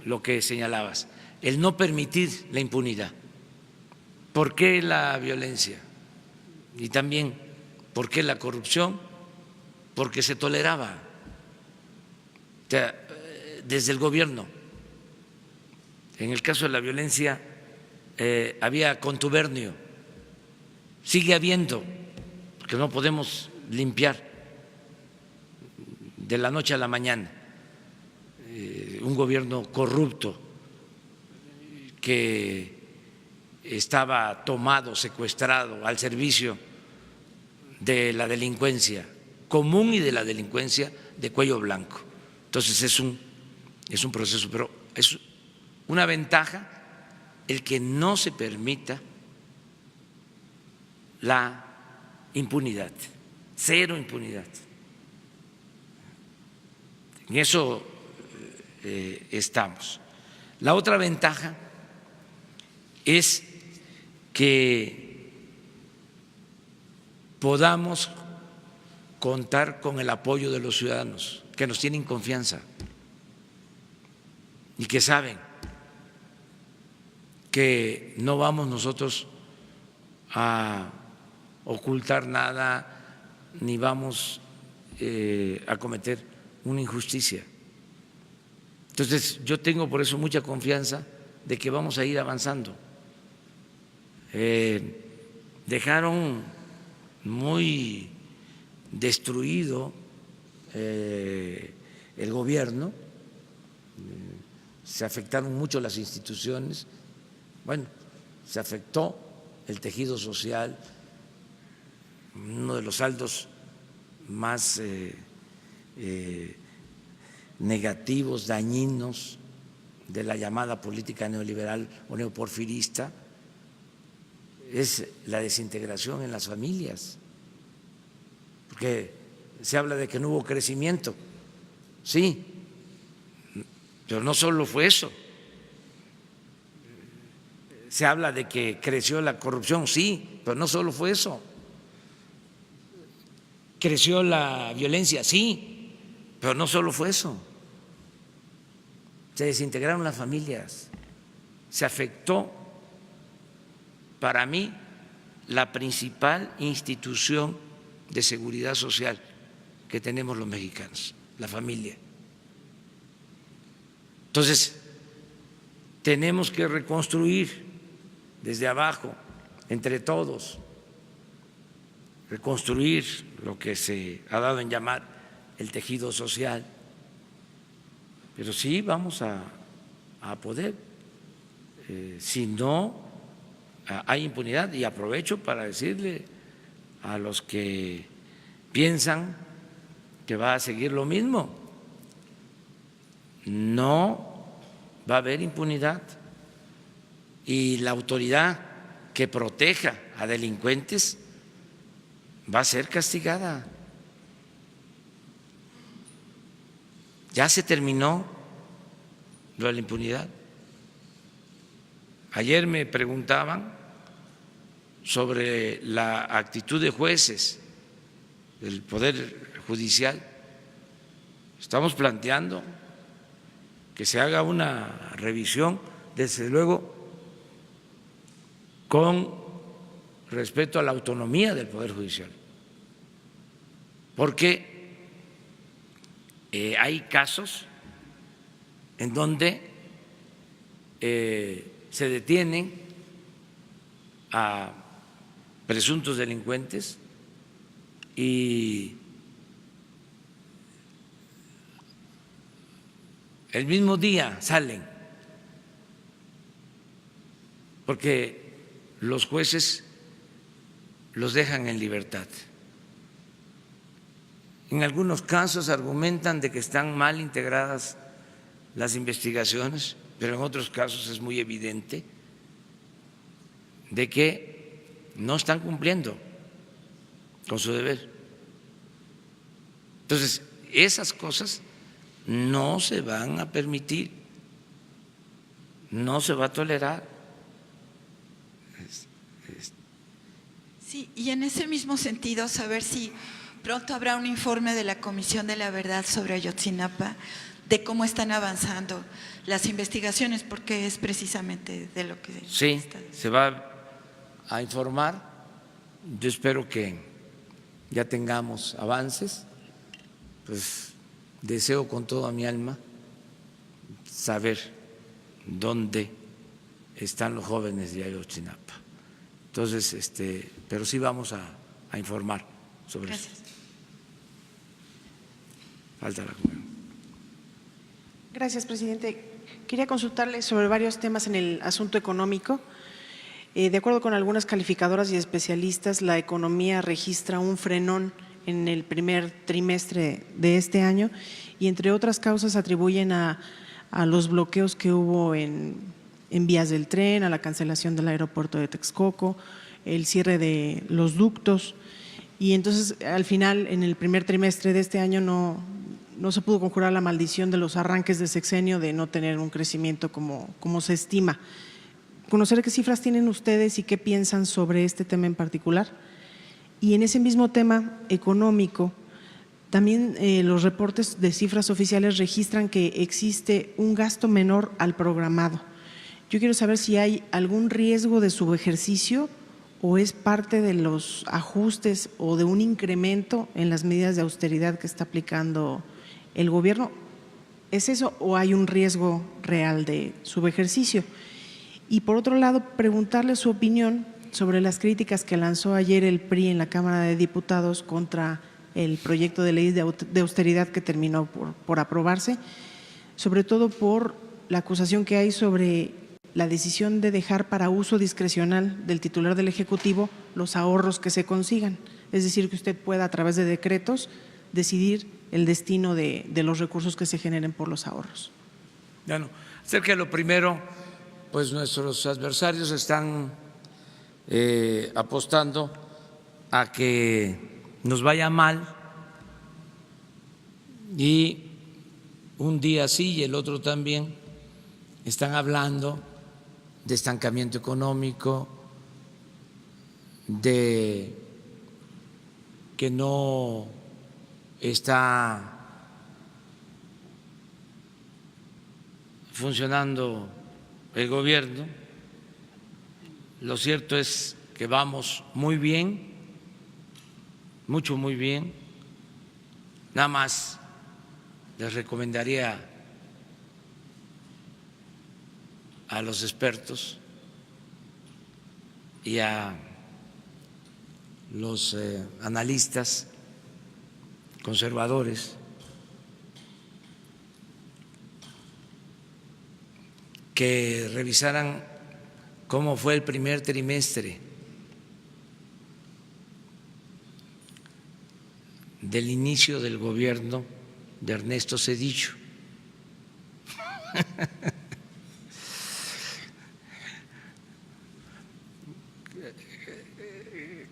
lo que señalabas, el no permitir la impunidad. ¿Por qué la violencia? Y también, ¿por qué la corrupción? Porque se toleraba. O sea, desde el gobierno, en el caso de la violencia, había contubernio, sigue habiendo, porque no podemos limpiar de la noche a la mañana un gobierno corrupto que estaba tomado, secuestrado al servicio de la delincuencia común y de la delincuencia de cuello blanco. Entonces es un proceso, pero es una ventaja el que no se permita la impunidad, cero impunidad. En eso estamos. La otra ventaja es que podamos contar con el apoyo de los ciudadanos, que nos tienen confianza y que saben que no vamos nosotros a ocultar nada ni vamos a cometer una injusticia. Entonces, yo tengo por eso mucha confianza de que vamos a ir avanzando. Dejaron muy destruido el gobierno, se afectaron mucho las instituciones, bueno, se afectó el tejido social, uno de los saldos más negativos, dañinos de la llamada política neoliberal o neoporfirista es la desintegración en las familias, porque se habla de que no hubo crecimiento, sí, pero no solo fue eso, se habla de que creció la corrupción, sí, pero no solo fue eso, creció la violencia, sí, pero no solo fue eso, se desintegraron las familias, se afectó, para mí, la principal institución de seguridad social que tenemos los mexicanos, la familia. Entonces, tenemos que reconstruir desde abajo, entre todos, reconstruir lo que se ha dado en llamar el tejido social. Pero sí vamos a poder, si no hay impunidad. Y aprovecho para decirle a los que piensan que va a seguir lo mismo, no va a haber impunidad y la autoridad que proteja a delincuentes va a ser castigada. Ya se terminó lo de la impunidad. Ayer me preguntaban sobre la actitud de jueces del Poder Judicial. Estamos planteando que se haga una revisión, desde luego, con respeto a la autonomía del Poder Judicial, porque hay casos en donde se detienen a presuntos delincuentes y el mismo día salen, porque los jueces los dejan en libertad. En algunos casos argumentan de que están mal integradas las investigaciones, pero en otros casos es muy evidente de que no están cumpliendo con su deber. Entonces, esas cosas no se van a permitir, no se va a tolerar. Sí, y en ese mismo sentido, saber si pronto habrá un informe de la Comisión de la Verdad sobre Ayotzinapa, de cómo están avanzando las investigaciones, porque es precisamente de lo que… Sí, se va a informar. Yo espero que ya tengamos avances, pues deseo con toda mi alma saber dónde están los jóvenes de Ayotzinapa. Entonces, pero sí vamos a informar sobre eso. Falta la comunión. Gracias, presidente. Quería consultarle sobre varios temas en el asunto económico. De acuerdo con algunas calificadoras y especialistas, la economía registra un frenón en el primer trimestre de este año y entre otras causas atribuyen a los bloqueos que hubo en vías del tren, a la cancelación del aeropuerto de Texcoco, el cierre de los ductos y entonces al final en el primer trimestre de este año no se pudo conjurar la maldición de los arranques de sexenio de no tener un crecimiento como se estima. Conocer qué cifras tienen ustedes y qué piensan sobre este tema en particular. Y en ese mismo tema económico, también los reportes de cifras oficiales registran que existe un gasto menor al programado. Yo quiero saber si hay algún riesgo de subejercicio o es parte de los ajustes o de un incremento en las medidas de austeridad que está aplicando el gobierno. ¿Es eso o hay un riesgo real de subejercicio? Y por otro lado, preguntarle su opinión sobre las críticas que lanzó ayer el PRI en la Cámara de Diputados contra el proyecto de ley de austeridad que terminó por aprobarse, sobre todo por la acusación que hay sobre la decisión de dejar para uso discrecional del titular del Ejecutivo los ahorros que se consigan, es decir, que usted pueda a través de decretos decidir el destino de los recursos que se generen por los ahorros. Bueno, acerca de lo primero, pues nuestros adversarios están apostando a que nos vaya mal y un día sí y el otro también están hablando de estancamiento económico, de que no está funcionando el gobierno. Lo cierto es que vamos muy bien, muy bien. Nada más les recomendaría a los expertos y a los analistas conservadores que revisaran cómo fue el primer trimestre del inicio del gobierno de Ernesto Zedillo.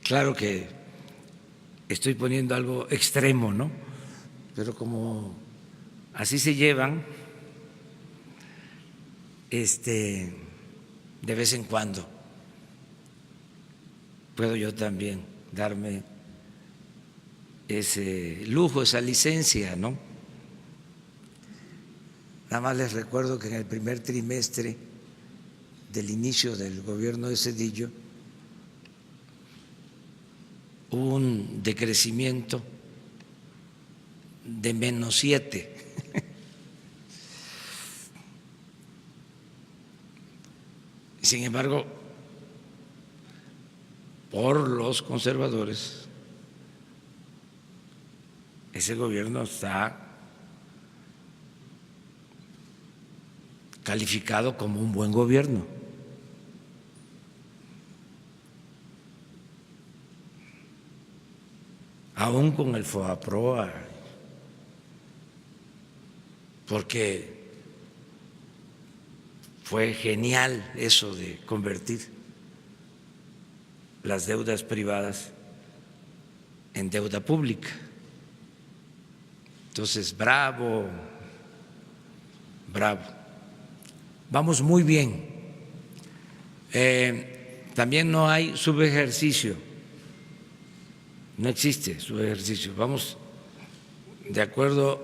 Claro que estoy poniendo algo extremo, ¿no? Pero como así se llevan, de vez en cuando puedo yo también darme ese lujo, esa licencia, ¿no? Nada más les recuerdo que en el primer trimestre del inicio del gobierno de Zedillo hubo un decrecimiento de -7. Sin embargo, por los conservadores, ese gobierno está calificado como un buen gobierno. Aún con el FOAPROA, porque fue genial eso de convertir las deudas privadas en deuda pública. Entonces, bravo, bravo. Vamos muy bien. También no hay subejercicio, no existe subejercicio. Vamos de acuerdo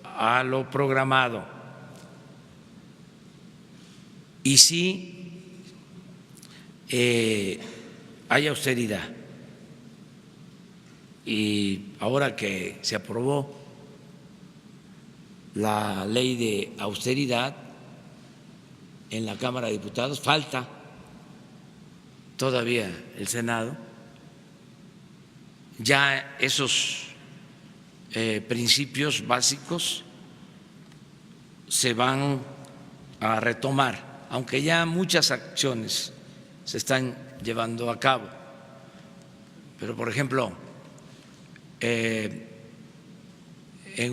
a lo programado. Y sí hay austeridad. Y ahora que se aprobó la ley de austeridad en la Cámara de Diputados, falta todavía el Senado, ya esos principios básicos se van a retomar, aunque ya muchas acciones se están llevando a cabo. Pero, por ejemplo, en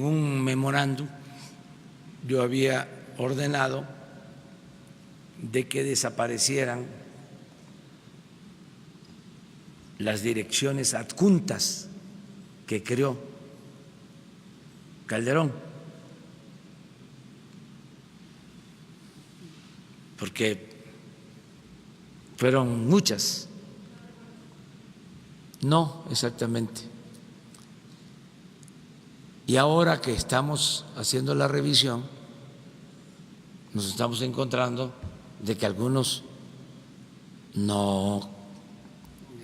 un memorándum yo había ordenado de que desaparecieran las direcciones adjuntas que creó Calderón, porque fueron muchas. No, exactamente. Y ahora que estamos haciendo la revisión, nos estamos encontrando de que algunos no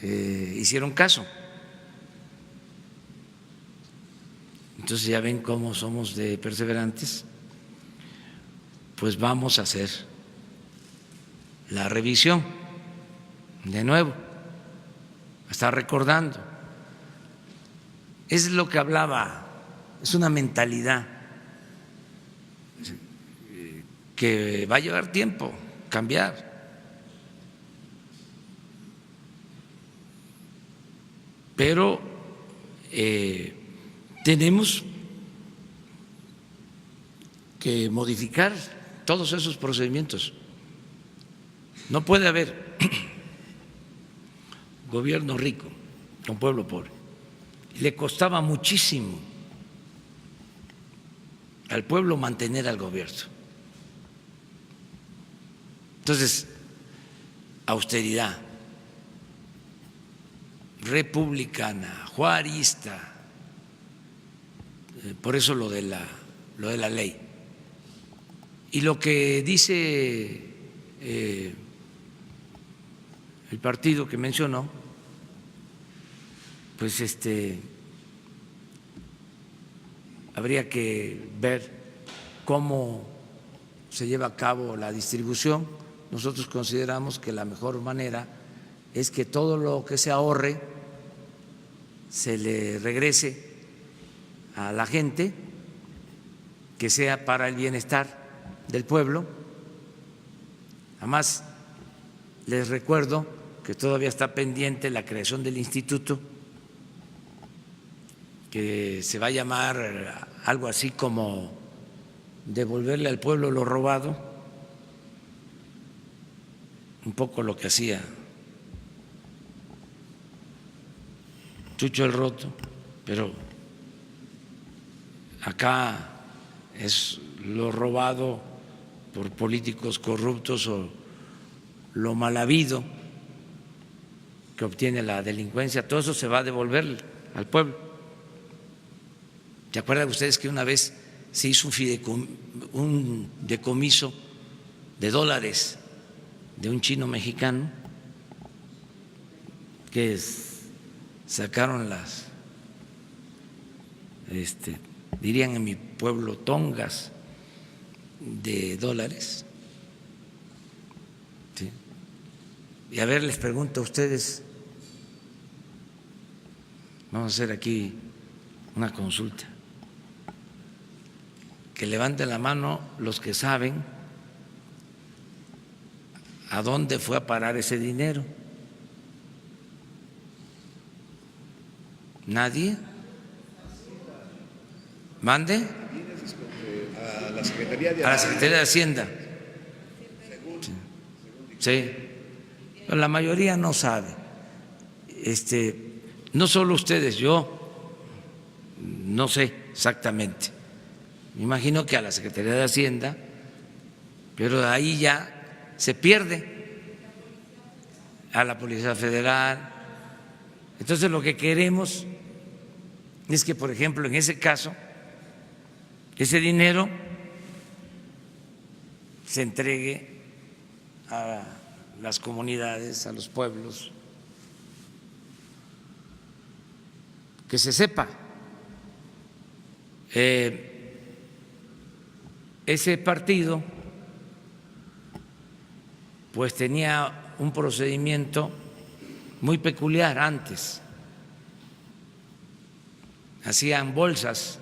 hicieron caso. Entonces ya ven cómo somos de perseverantes. Pues vamos a hacer la revisión de nuevo, a estar recordando. Es lo que hablaba, es una mentalidad que va a llevar tiempo cambiar. Pero tenemos que modificar todos esos procedimientos. No puede haber gobierno rico con pueblo pobre. Le costaba muchísimo al pueblo mantener al gobierno. Entonces, austeridad republicana, juarista, por eso lo de la ley. Y lo que dice el partido que mencionó, pues habría que ver cómo se lleva a cabo la distribución. Nosotros consideramos que la mejor manera es que todo lo que se ahorre se le regrese a la gente, que sea para el bienestar del pueblo. Además, les recuerdo que todavía está pendiente la creación del instituto, que se va a llamar algo así como devolverle al pueblo lo robado, un poco lo que hacía Chucho el Roto, pero acá es lo robado por políticos corruptos o lo mal habido que obtiene la delincuencia. Todo eso se va a devolver al pueblo. ¿Se acuerdan ustedes que una vez se hizo un decomiso de dólares de un chino mexicano que sacaron las, dirían en mi pueblo, tongas de dólares? ¿Sí? Y a ver, les pregunto a ustedes, vamos a hacer aquí una consulta, que levanten la mano los que saben a dónde fue a parar ese dinero. ¿Nadie? ¿Mande? A la Secretaría de A la Secretaría de Hacienda. Sí. Pero la mayoría no sabe. No solo ustedes, yo no sé exactamente. Me imagino que a la Secretaría de Hacienda, pero de ahí ya se pierde a la Policía Federal. Entonces lo que queremos es que, por ejemplo, en ese caso, ese dinero se entregue a las comunidades, a los pueblos, que se sepa. Ese partido pues tenía un procedimiento muy peculiar antes. Hacían bolsas,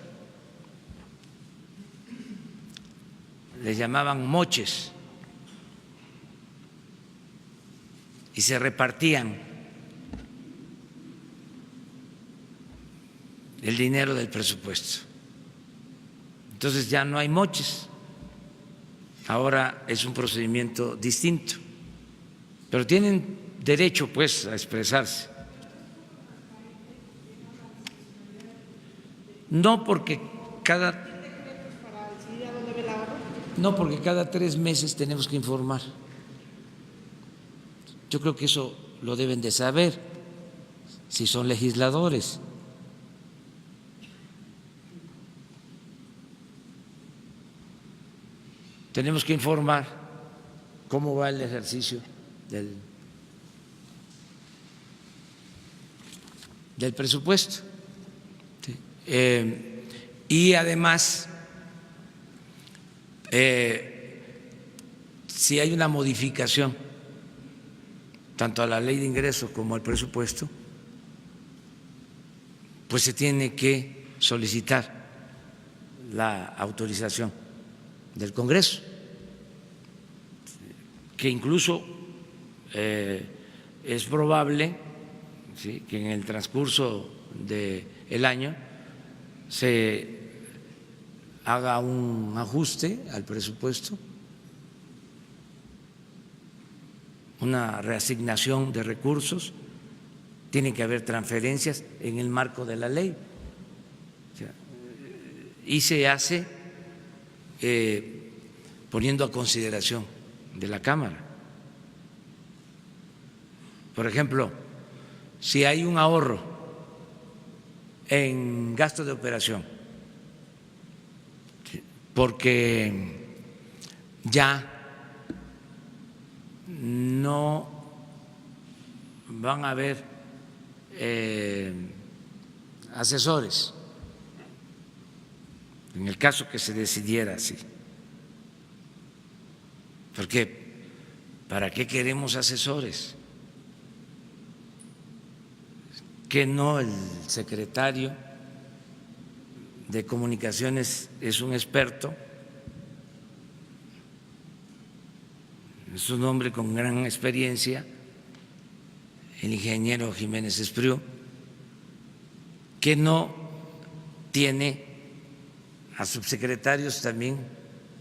les llamaban moches, y se repartían el dinero del presupuesto. Entonces ya no hay moches, ahora es un procedimiento distinto, pero tienen derecho pues a expresarse. No porque cada 3 meses tenemos que informar. Yo creo que eso lo deben de saber si son legisladores. Tenemos que informar cómo va el ejercicio del presupuesto. Y además, si hay una modificación tanto a la ley de ingresos como al presupuesto, pues se tiene que solicitar la autorización del Congreso, que incluso es probable, ¿sí?, que en el transcurso del año se haga un ajuste al presupuesto, una reasignación de recursos, tiene que haber transferencias en el marco de la ley, y se hace poniendo a consideración de la Cámara. Por ejemplo, si hay un ahorro en gasto de operación, porque ya no van a haber asesores, en el caso que se decidiera así, porque ¿para qué queremos asesores? Que no el secretario de Comunicaciones es un experto, es un hombre con gran experiencia, el ingeniero Jiménez Espriu, que no tiene a subsecretarios también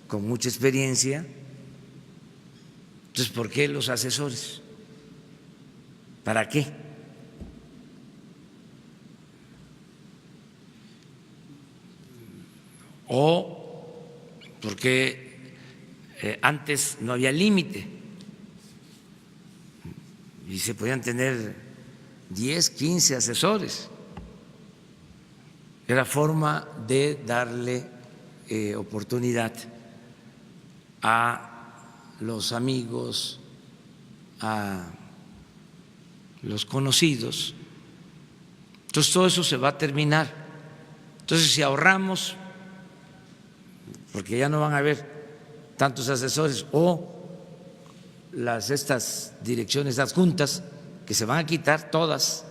con mucha experiencia. Entonces, ¿por qué los asesores? ¿Para qué? O porque antes no había límite y se podían tener 10, 15 asesores. Era forma de darle oportunidad a los amigos, a los conocidos. Entonces todo eso se va a terminar. Entonces, si ahorramos, porque ya no van a haber tantos asesores, o estas direcciones adjuntas, que se van a quitar todas.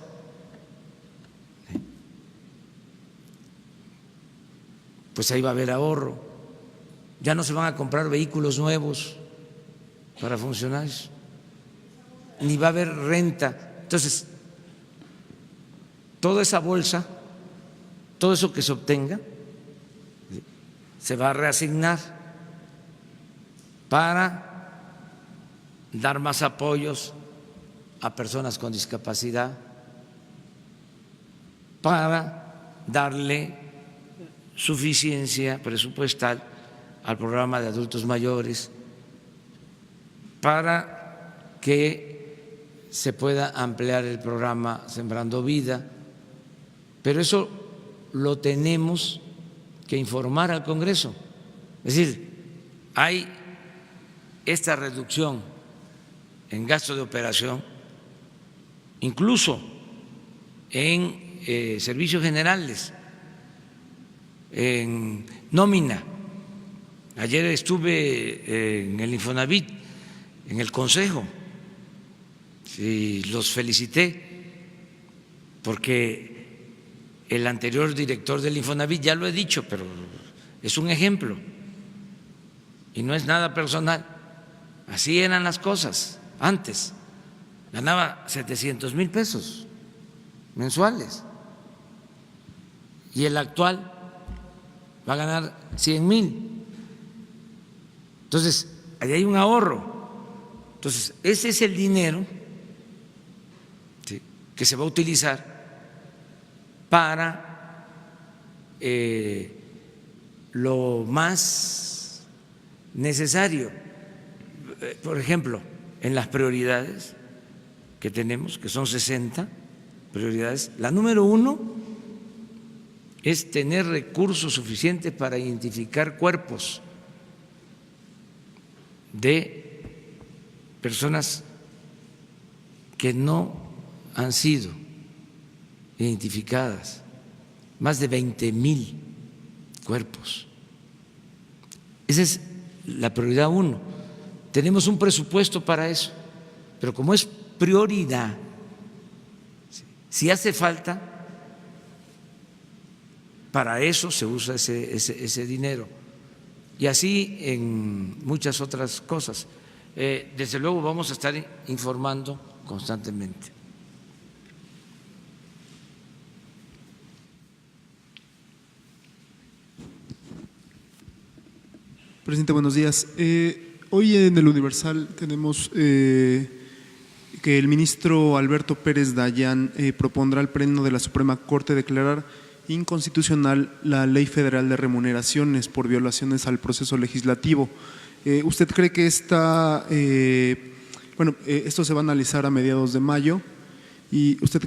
Pues ahí va a haber ahorro. Ya no se van a comprar vehículos nuevos para funcionarios, ni va a haber renta. Entonces, toda esa bolsa, todo eso que se obtenga, se va a reasignar para dar más apoyos a personas con discapacidad, para darle suficiencia presupuestal al programa de adultos mayores, para que se pueda ampliar el programa Sembrando Vida. Pero eso lo tenemos que informar al Congreso. Es decir, hay esta reducción en gasto de operación, incluso en servicios generales, en nómina. Ayer estuve en el Infonavit, en el Consejo, y los felicité porque el anterior director del Infonavit, ya lo he dicho, pero es un ejemplo y no es nada personal, así eran las cosas antes. Ganaba 700,000 pesos mensuales y el actual va a ganar 100,000. Entonces, ahí hay un ahorro. Entonces, ese es el dinero, ¿sí?, que se va a utilizar para lo más necesario. Por ejemplo, en las prioridades que tenemos, que son 60 prioridades, la número 1 es tener recursos suficientes para identificar cuerpos de personas que no han sido identificadas, más de 20,000 cuerpos. Esa es la prioridad 1. Tenemos un presupuesto para eso, pero como es prioridad, si hace falta, para eso se usa ese dinero. Y así en muchas otras cosas. Desde luego vamos a estar informando constantemente. Presidente, buenos días. Hoy en el Universal tenemos que el ministro Alberto Pérez Dayán propondrá al Pleno de la Suprema Corte declarar inconstitucional la Ley Federal de Remuneraciones por violaciones al proceso legislativo. ¿Usted cree que esto se va a analizar a mediados de mayo? ¿Y usted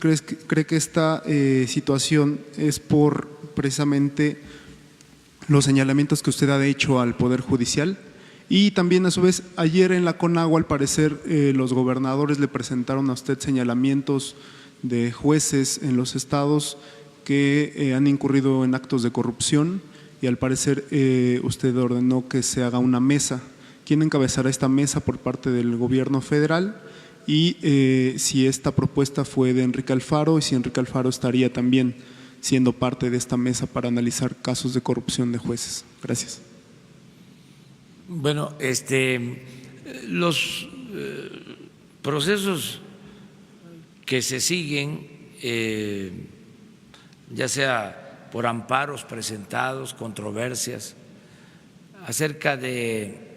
cree que esta situación es por precisamente los señalamientos que usted ha hecho al Poder Judicial? Y también, a su vez, ayer en la CONAGUA, al parecer, los gobernadores le presentaron a usted señalamientos de jueces en los estados que han incurrido en actos de corrupción y al parecer usted ordenó que se haga una mesa. ¿Quién encabezará esta mesa por parte del gobierno federal? Y si esta propuesta fue de Enrique Alfaro y si Enrique Alfaro estaría también siendo parte de esta mesa para analizar casos de corrupción de jueces. Gracias. Bueno, los procesos que se siguen, ya sea por amparos presentados, controversias acerca de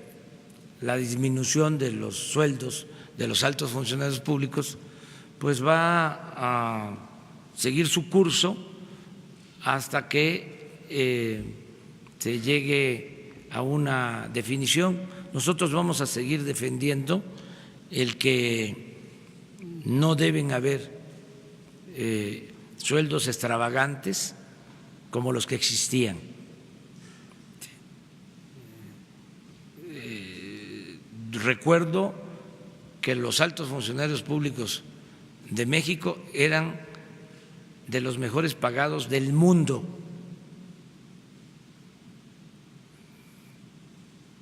la disminución de los sueldos de los altos funcionarios públicos, pues va a seguir su curso hasta que se llegue a una definición. Nosotros vamos a seguir defendiendo el que no deben haber sueldos extravagantes como los que existían. Recuerdo que los altos funcionarios públicos de México eran de los mejores pagados del mundo.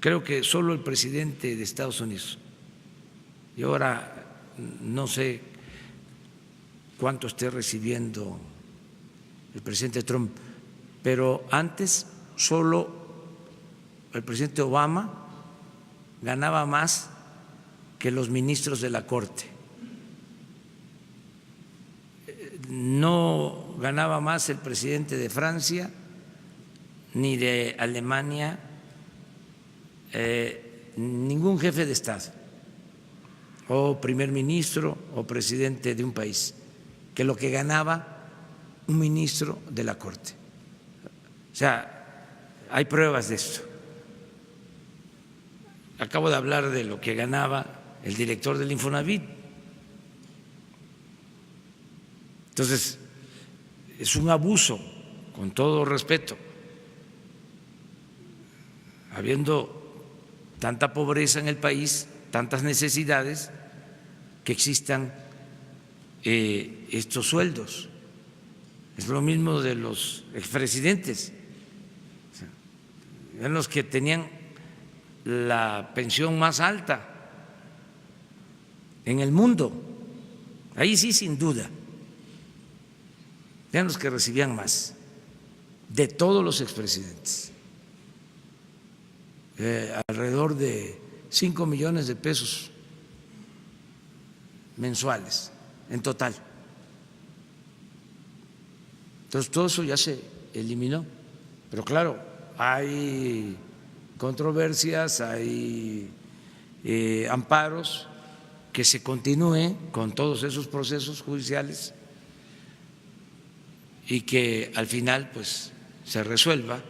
Creo que solo el presidente de Estados Unidos y ahora no sé cuánto esté recibiendo el presidente Trump, pero antes solo el presidente Obama ganaba más que los ministros de la Corte. No ganaba más el presidente de Francia ni de Alemania, ningún jefe de Estado o primer ministro o presidente de un país que lo que ganaba un ministro de la Corte. O sea, hay pruebas de esto. Acabo de hablar de lo que ganaba el director del Infonavit. Entonces, es un abuso, con todo respeto, habiendo tanta pobreza en el país, tantas necesidades, que existan estos sueldos. Es lo mismo de los expresidentes, eran los que tenían la pensión más alta en el mundo, ahí sí, sin duda, eran los que recibían más de todos los expresidentes, alrededor de 5 millones de pesos mensuales en total. Entonces todo eso ya se eliminó, pero claro, hay controversias, hay amparos, que se continúe con todos esos procesos judiciales y que al final pues se resuelva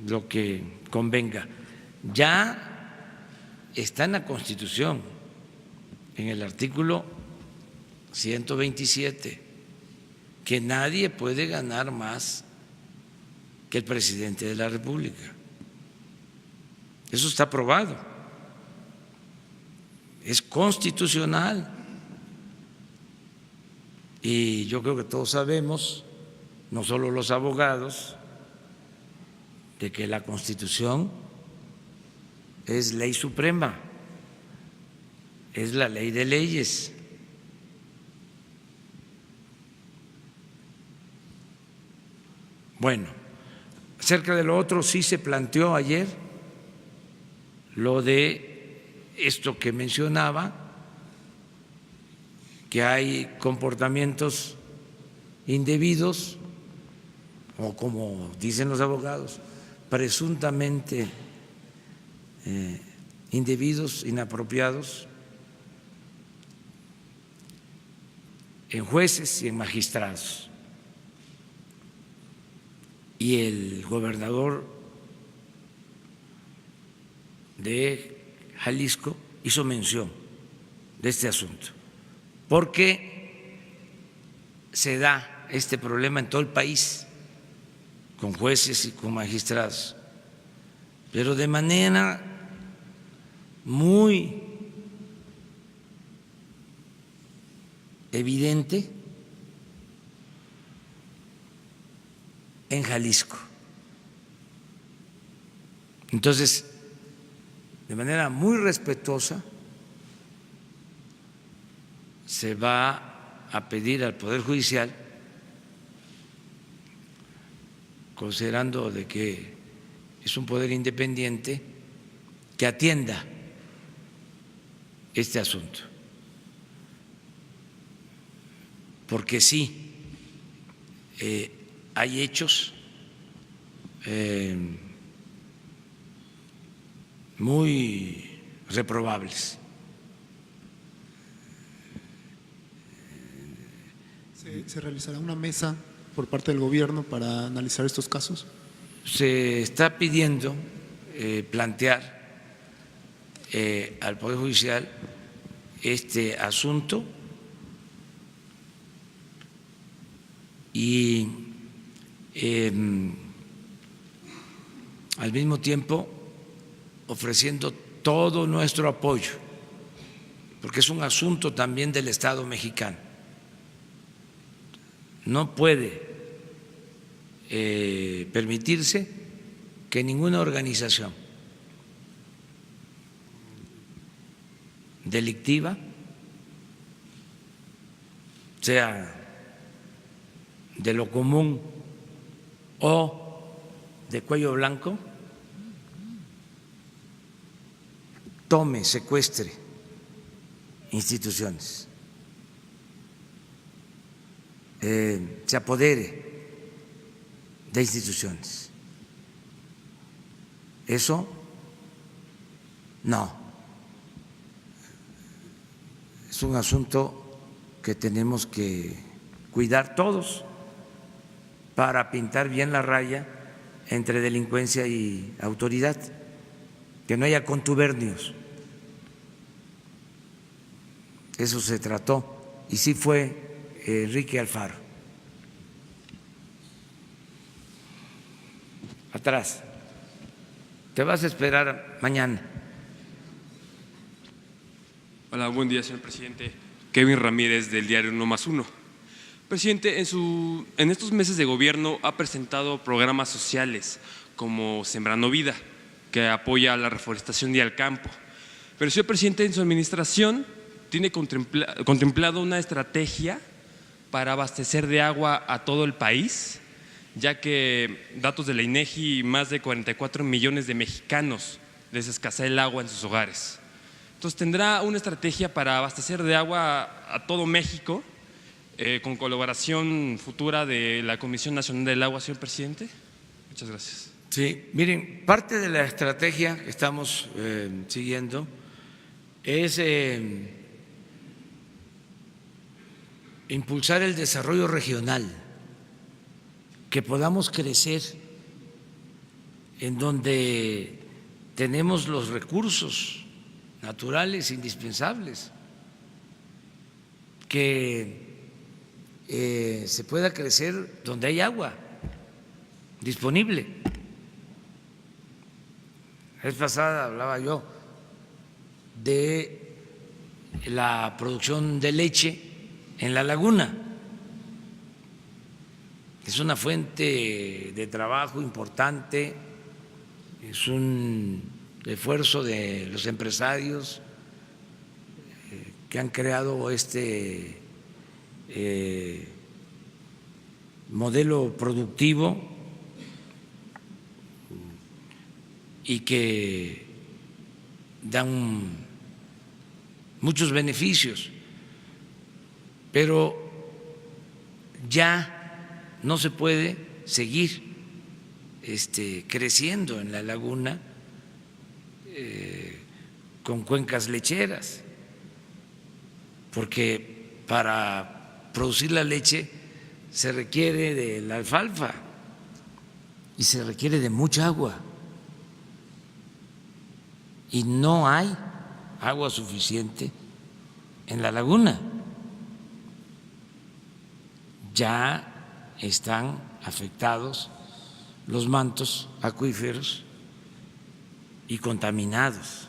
lo que convenga. Ya está en la Constitución, en el artículo 127, que nadie puede ganar más que el presidente de la República. Eso está aprobado, es constitucional. Y yo creo que todos sabemos, no solo los abogados, de que la Constitución es ley suprema, es la ley de leyes. Bueno, acerca de lo otro sí se planteó ayer lo de esto que mencionaba, que hay comportamientos indebidos o, como dicen los abogados, presuntamente indebidos, inapropiados en jueces y en magistrados. Y el gobernador de Jalisco hizo mención de este asunto, porque se da este problema en todo el país con jueces y con magistrados, pero de manera muy evidente en Jalisco. Entonces, de manera muy respetuosa, se va a pedir al Poder Judicial, considerando de que es un poder independiente, que atienda este asunto, porque sí, hay hechos muy reprobables. ¿Se realizará una mesa por parte del gobierno para analizar estos casos? Se está pidiendo plantear al Poder Judicial este asunto y al mismo tiempo ofreciendo todo nuestro apoyo, porque es un asunto también del Estado mexicano. No puede permitirse que ninguna organización delictiva, sea de lo común o de cuello blanco, tome, secuestre instituciones, se apodere de instituciones. Eso no. Es un asunto que tenemos que cuidar todos para pintar bien la raya entre delincuencia y autoridad, que no haya contubernios. Eso se trató y sí fue Enrique Alfaro. Atrás. Te vas a esperar mañana. Hola, buen día, señor presidente. Kevin Ramírez, del diario 1+1. Presidente, en estos meses de gobierno ha presentado programas sociales como Sembrando Vida, que apoya a la reforestación y al campo. Pero, señor presidente, en su administración tiene contemplado una estrategia para abastecer de agua a todo el país, ya que datos de la INEGI, más de 44 millones de mexicanos les escasea el agua en sus hogares. Entonces, ¿tendrá una estrategia para abastecer de agua a todo México con colaboración futura de la Comisión Nacional del Agua, señor presidente? Muchas gracias. Sí, miren, parte de la estrategia que estamos siguiendo es impulsar el desarrollo regional, que podamos crecer en donde tenemos los recursos naturales indispensables, que se pueda crecer donde hay agua disponible. La vez pasada hablaba yo de la producción de leche en la laguna. Es una fuente de trabajo importante, es un esfuerzo de los empresarios que han creado este modelo productivo y que dan muchos beneficios, pero ya no se puede seguir creciendo en la laguna con cuencas lecheras, porque para producir la leche se requiere de la alfalfa y se requiere de mucha agua, y no hay agua suficiente en la laguna. Ya están afectados los mantos acuíferos y contaminados.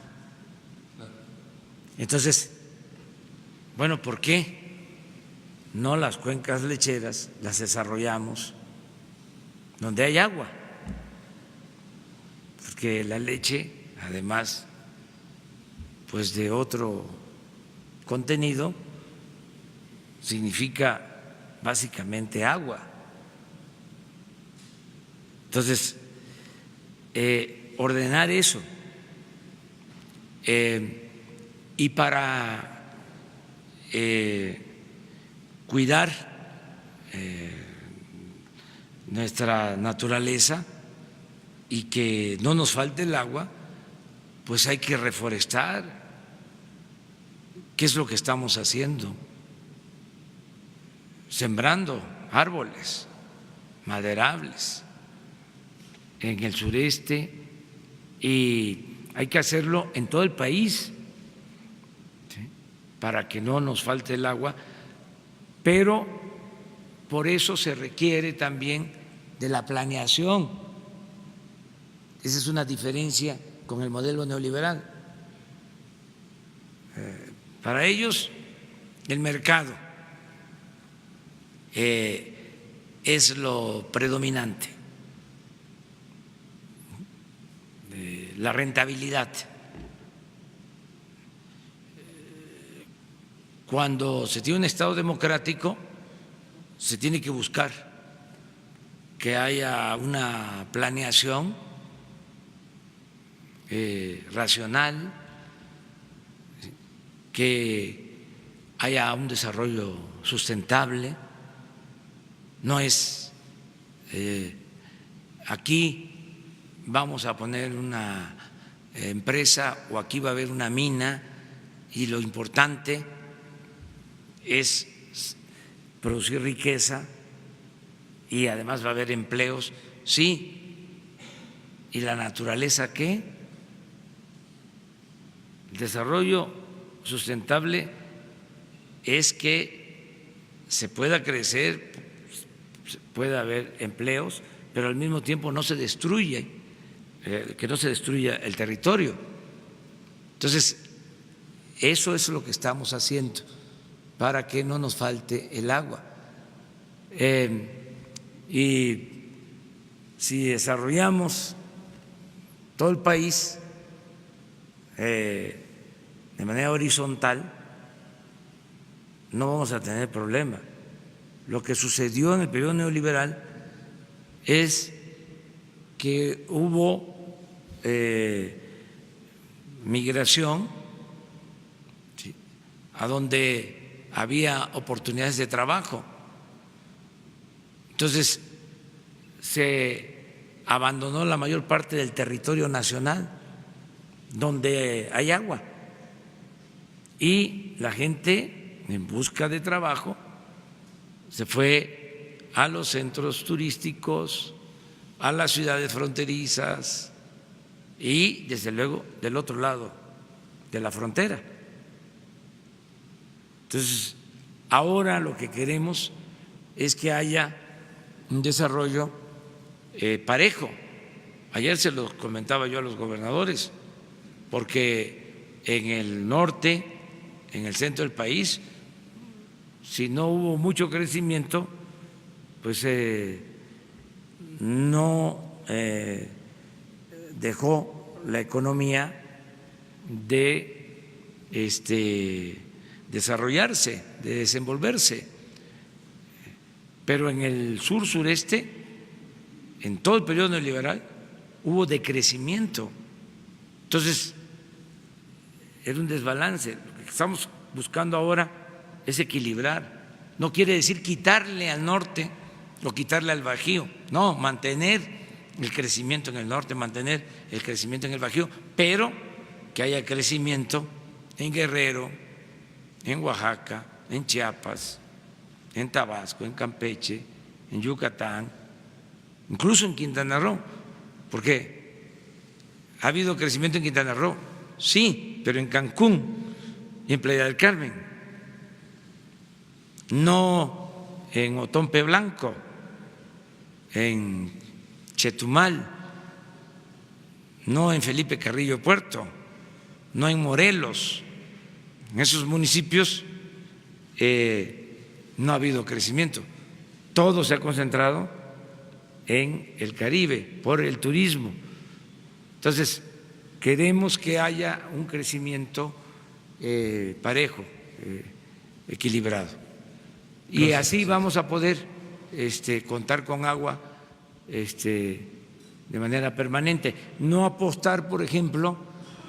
Entonces, bueno, ¿por qué no las cuencas lecheras las desarrollamos donde hay agua? Porque la leche, además pues de otro contenido, significa básicamente agua. Entonces, ordenar eso. Y para cuidar nuestra naturaleza y que no nos falte el agua, pues hay que reforestar. ¿Qué es lo que estamos haciendo? Sembrando árboles maderables en el sureste, y hay que hacerlo en todo el país, ¿sí?, para que no nos falte el agua, pero por eso se requiere también de la planeación. Esa es una diferencia con el modelo neoliberal. Para ellos el mercado es lo predominante, la rentabilidad. cuando se tiene un Estado democrático, se tiene que buscar que haya una planeación racional, que haya un desarrollo sustentable. No es aquí vamos a poner una empresa o aquí va a haber una mina y lo importante es producir riqueza y además va a haber empleos. Sí, ¿y la naturaleza qué? El desarrollo sustentable es que se pueda crecer, pueda haber empleos, pero al mismo tiempo no se destruye, que no se destruya el territorio. Entonces, eso es lo que estamos haciendo para que no nos falte el agua. Y si desarrollamos todo el país de manera horizontal, no vamos a tener problema. Lo que sucedió en el periodo neoliberal es que hubo migración, ¿sí?, a donde había oportunidades de trabajo. Entonces se abandonó la mayor parte del territorio nacional donde hay agua y la gente en busca de trabajo se fue a los centros turísticos, a las ciudades fronterizas y desde luego del otro lado de la frontera. Entonces, ahora lo que queremos es que haya un desarrollo parejo. Ayer se lo comentaba yo a los gobernadores, porque en el norte, en el centro del país, si no hubo mucho crecimiento, pues no dejó la economía de desarrollarse, de desenvolverse. Pero en el sur sureste, en todo el periodo neoliberal, hubo decrecimiento. Entonces, era un desbalance. Lo que estamos buscando ahora es equilibrar. No quiere decir quitarle al norte o quitarle al Bajío, no, mantener el crecimiento en el norte, mantener el crecimiento en el Bajío, pero que haya crecimiento en Guerrero, en Oaxaca, en Chiapas, en Tabasco, en Campeche, en Yucatán, incluso en Quintana Roo, porque ha habido crecimiento en Quintana Roo, sí, pero en Cancún y en Playa del Carmen, no en Otompe Blanco, en Chetumal, no en Felipe Carrillo Puerto, no en Morelos. En esos municipios no ha habido crecimiento. Todo se ha concentrado en el Caribe por el turismo. Entonces, queremos que haya un crecimiento parejo, equilibrado. Y así vamos a poder contar con agua de manera permanente. No apostar, por ejemplo,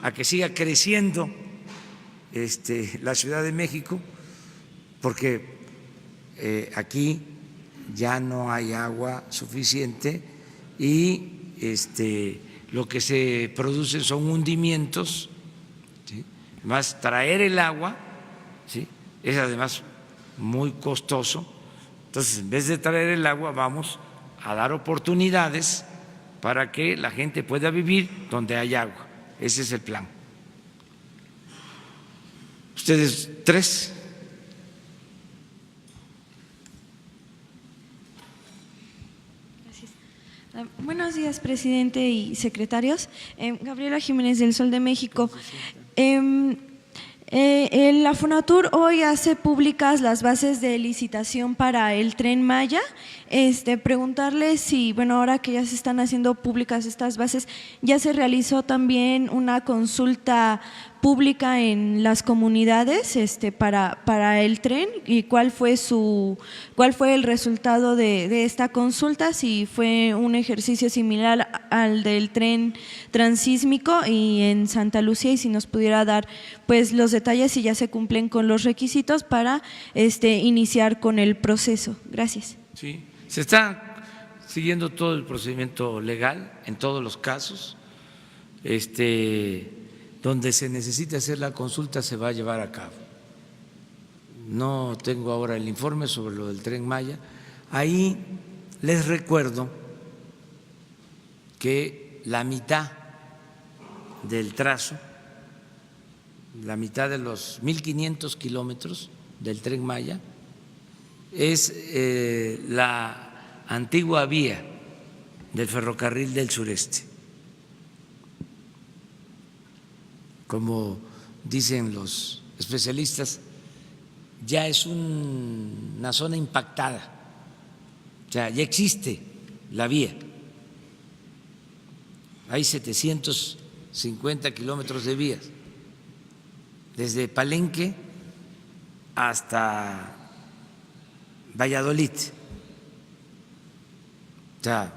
a que siga creciendo la Ciudad de México, porque aquí ya no hay agua suficiente y lo que se produce son hundimientos, ¿sí? Más traer el agua, ¿sí?, es además muy costoso. Entonces, en vez de traer el agua, vamos a dar oportunidades para que la gente pueda vivir donde hay agua. Ese es el plan. Ustedes tres. Buenos días, presidente y secretarios. Gabriela Jiménez del Sol de México. La Fonatur hoy hace públicas las bases de licitación para el Tren Maya. Preguntarle si, bueno, ahora que ya se están haciendo públicas estas bases, ya se realizó también una consulta pública en las comunidades para el tren y cuál fue el resultado de esta consulta, si fue un ejercicio similar al del tren transísmico y en Santa Lucía, y si nos pudiera dar pues los detalles si ya se cumplen con los requisitos para iniciar con el proceso. Gracias. Sí, se está siguiendo todo el procedimiento legal en todos los casos. Donde se necesita hacer la consulta se va a llevar a cabo. No tengo ahora el informe sobre lo del Tren Maya. Ahí les recuerdo que la mitad del trazo, la mitad de los 1.500 kilómetros del Tren Maya es la antigua vía del ferrocarril del sureste. Como dicen los especialistas, ya es una zona impactada, o sea, ya existe la vía. Hay 750 kilómetros de vías, desde Palenque hasta Valladolid, o sea,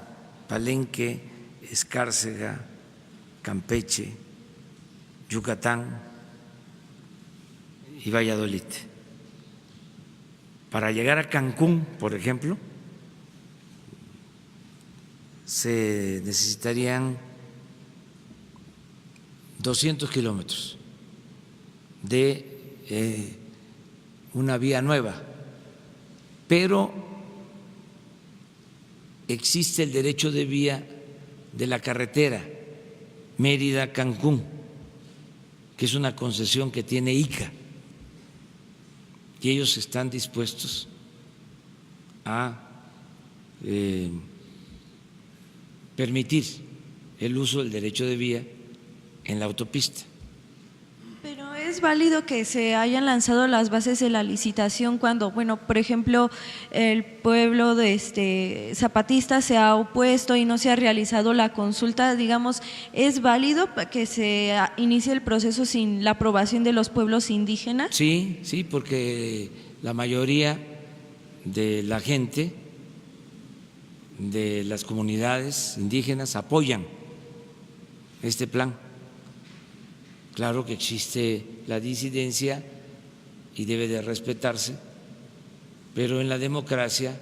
Palenque, Escárcega, Campeche, Yucatán y Valladolid. Para llegar a Cancún, por ejemplo, se necesitarían 200 kilómetros de una vía nueva, pero existe el derecho de vía de la carretera Mérida-Cancún, que es una concesión que tiene ICA, y ellos están dispuestos a permitir el uso del derecho de vía en la autopista. Pero es válido que se hayan lanzado las bases de la licitación cuando, bueno, por ejemplo, el pueblo de zapatista se ha opuesto y no se ha realizado la consulta, digamos, ¿es válido que se inicie el proceso sin la aprobación de los pueblos indígenas? Sí, sí, porque la mayoría de la gente de las comunidades indígenas apoyan este plan. Claro que existe la disidencia y debe de respetarse, pero en la democracia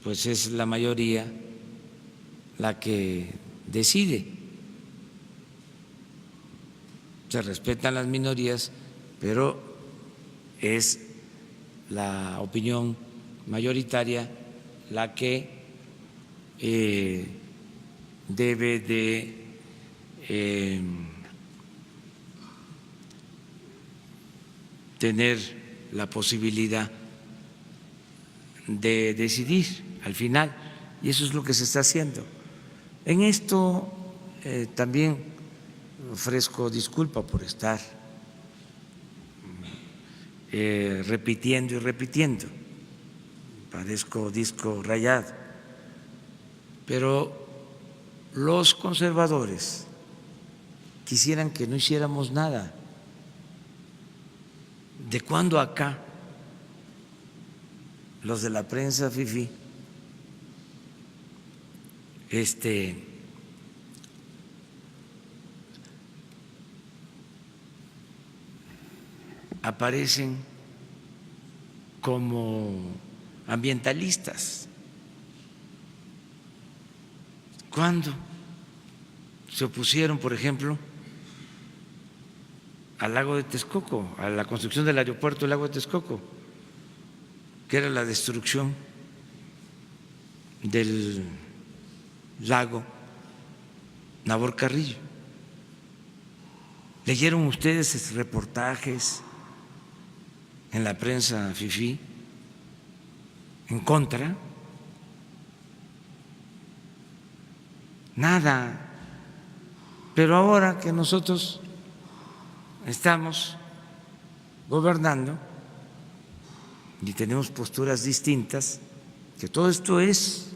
pues es la mayoría la que decide. Se respetan las minorías, pero es la opinión mayoritaria la que debe de tener la posibilidad de decidir al final, y eso es lo que se está haciendo. En esto también ofrezco disculpa por estar repitiendo y repitiendo, parezco disco rayado, pero los conservadores quisieran que no hiciéramos nada. ¿De cuándo acá los de la prensa fifí aparecen como ambientalistas? ¿Cuándo se opusieron, por ejemplo, al lago de Texcoco, a la construcción del aeropuerto del lago de Texcoco, que era la destrucción del lago Nabor Carrillo? ¿Leyeron ustedes reportajes en la prensa fifí en contra? Nada. Pero ahora que nosotros estamos gobernando y tenemos posturas distintas, que todo esto es,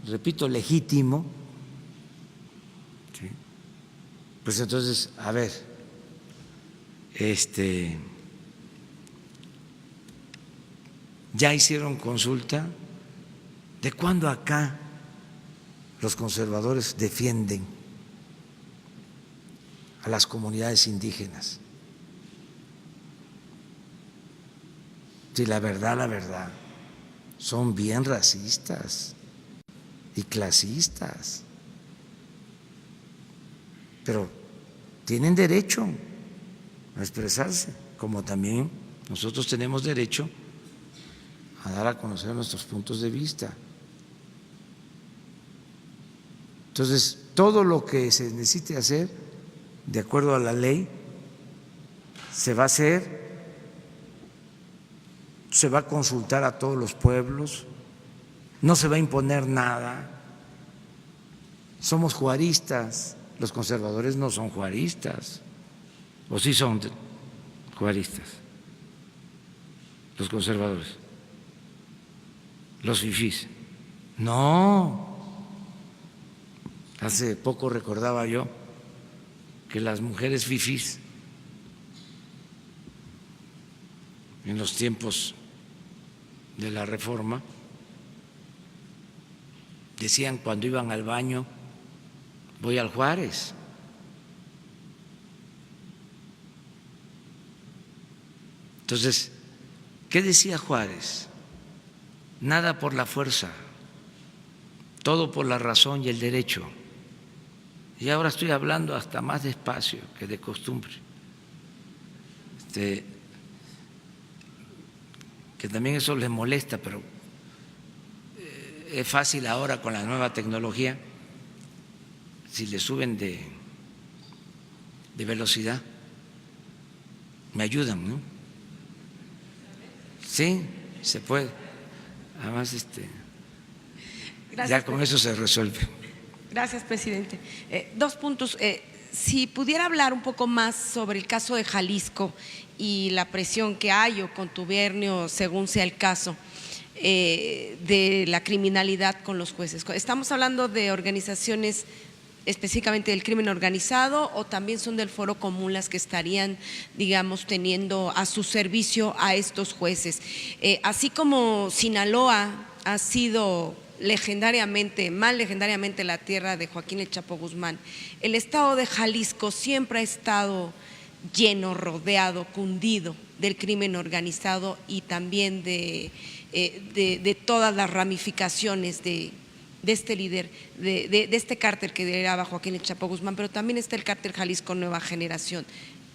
repito, legítimo, ¿sí? Pues entonces, a ver, ya hicieron consulta. ¿De cuándo acá los conservadores defienden a las comunidades indígenas? Si la verdad, son bien racistas y clasistas, pero tienen derecho a expresarse, como también nosotros tenemos derecho a dar a conocer nuestros puntos de vista. Entonces, todo lo que se necesite hacer, de acuerdo a la ley, se va a hacer, se va a consultar a todos los pueblos, no se va a imponer nada. Somos juaristas, los conservadores no son juaristas, o sí son juaristas, los conservadores, los fifís. No. Hace poco recordaba yo que las mujeres fifís en los tiempos de la Reforma decían cuando iban al baño: voy al Juárez. Entonces, ¿qué decía Juárez? Nada por la fuerza, todo por la razón y el derecho. Y ahora estoy hablando hasta más despacio que de costumbre, que también eso les molesta, pero es fácil ahora con la nueva tecnología, si le suben de velocidad, me ayudan, ¿no? Sí, se puede. Además, ya con eso se resuelve. Gracias, presidente. Dos puntos. Si pudiera hablar un poco más sobre el caso de Jalisco y la presión que hay o contubernio, según sea el caso, de la criminalidad con los jueces. ¿Estamos hablando de organizaciones específicamente del crimen organizado o también son del Foro Común las que estarían, digamos, teniendo a su servicio a estos jueces? Así como Sinaloa ha sido más legendariamente la tierra de Joaquín El Chapo Guzmán, el estado de Jalisco siempre ha estado lleno, rodeado, cundido del crimen organizado y también de todas las ramificaciones de este líder, de este cártel que lideraba Joaquín El Chapo Guzmán, pero también está el cártel Jalisco Nueva Generación.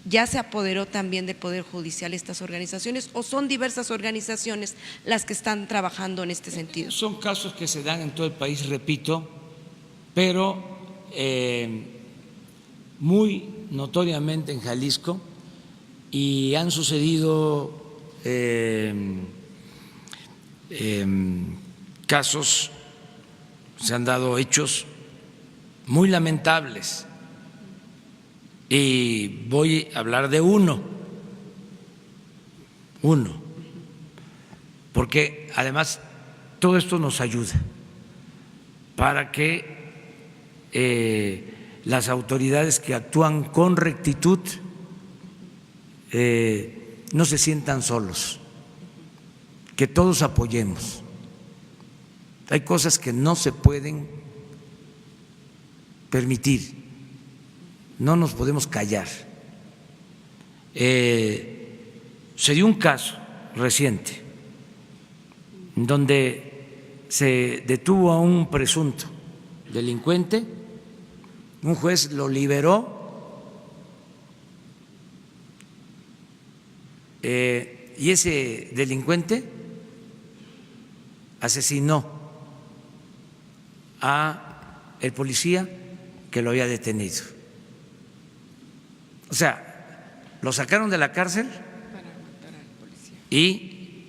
¿Ya se apoderó también del Poder Judicial estas organizaciones o son diversas organizaciones las que están trabajando en este sentido? Son casos que se dan en todo el país, repito, pero muy notoriamente en Jalisco, y han sucedido casos, se han dado hechos muy lamentables. Y voy a hablar de uno, porque además todo esto nos ayuda para que las autoridades que actúan con rectitud no se sientan solos, que todos apoyemos. Hay cosas que no se pueden permitir. No nos podemos callar. Se dio un caso reciente donde se detuvo a un presunto delincuente, un juez lo liberó y ese delincuente asesinó a el policía que lo había detenido. O sea, lo sacaron de la cárcel y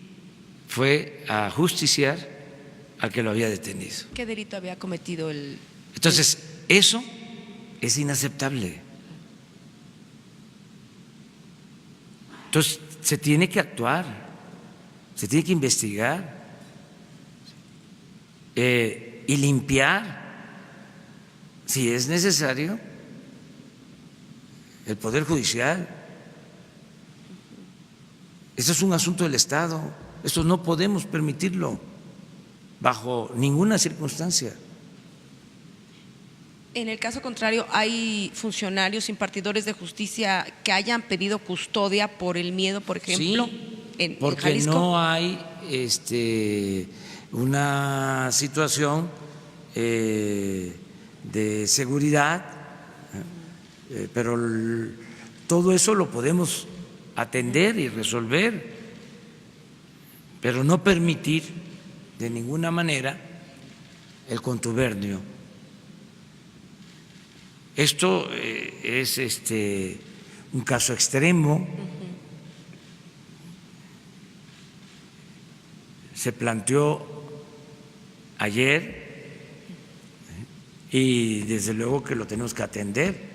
fue a justiciar al que lo había detenido. ¿Qué delito había cometido el...? Entonces, eso es inaceptable. Entonces, se tiene que actuar, se tiene que investigar y limpiar, si es necesario, el Poder Judicial, Esto es un asunto del Estado. Esto no podemos permitirlo bajo ninguna circunstancia. En el caso contrario, ¿hay funcionarios impartidores de justicia que hayan pedido custodia por el miedo, por ejemplo, en porque Jalisco? no hay una situación de seguridad, pero todo eso lo podemos atender y resolver, pero no permitir de ninguna manera el contubernio. Esto es un caso extremo. Se planteó ayer y desde luego que lo tenemos que atender.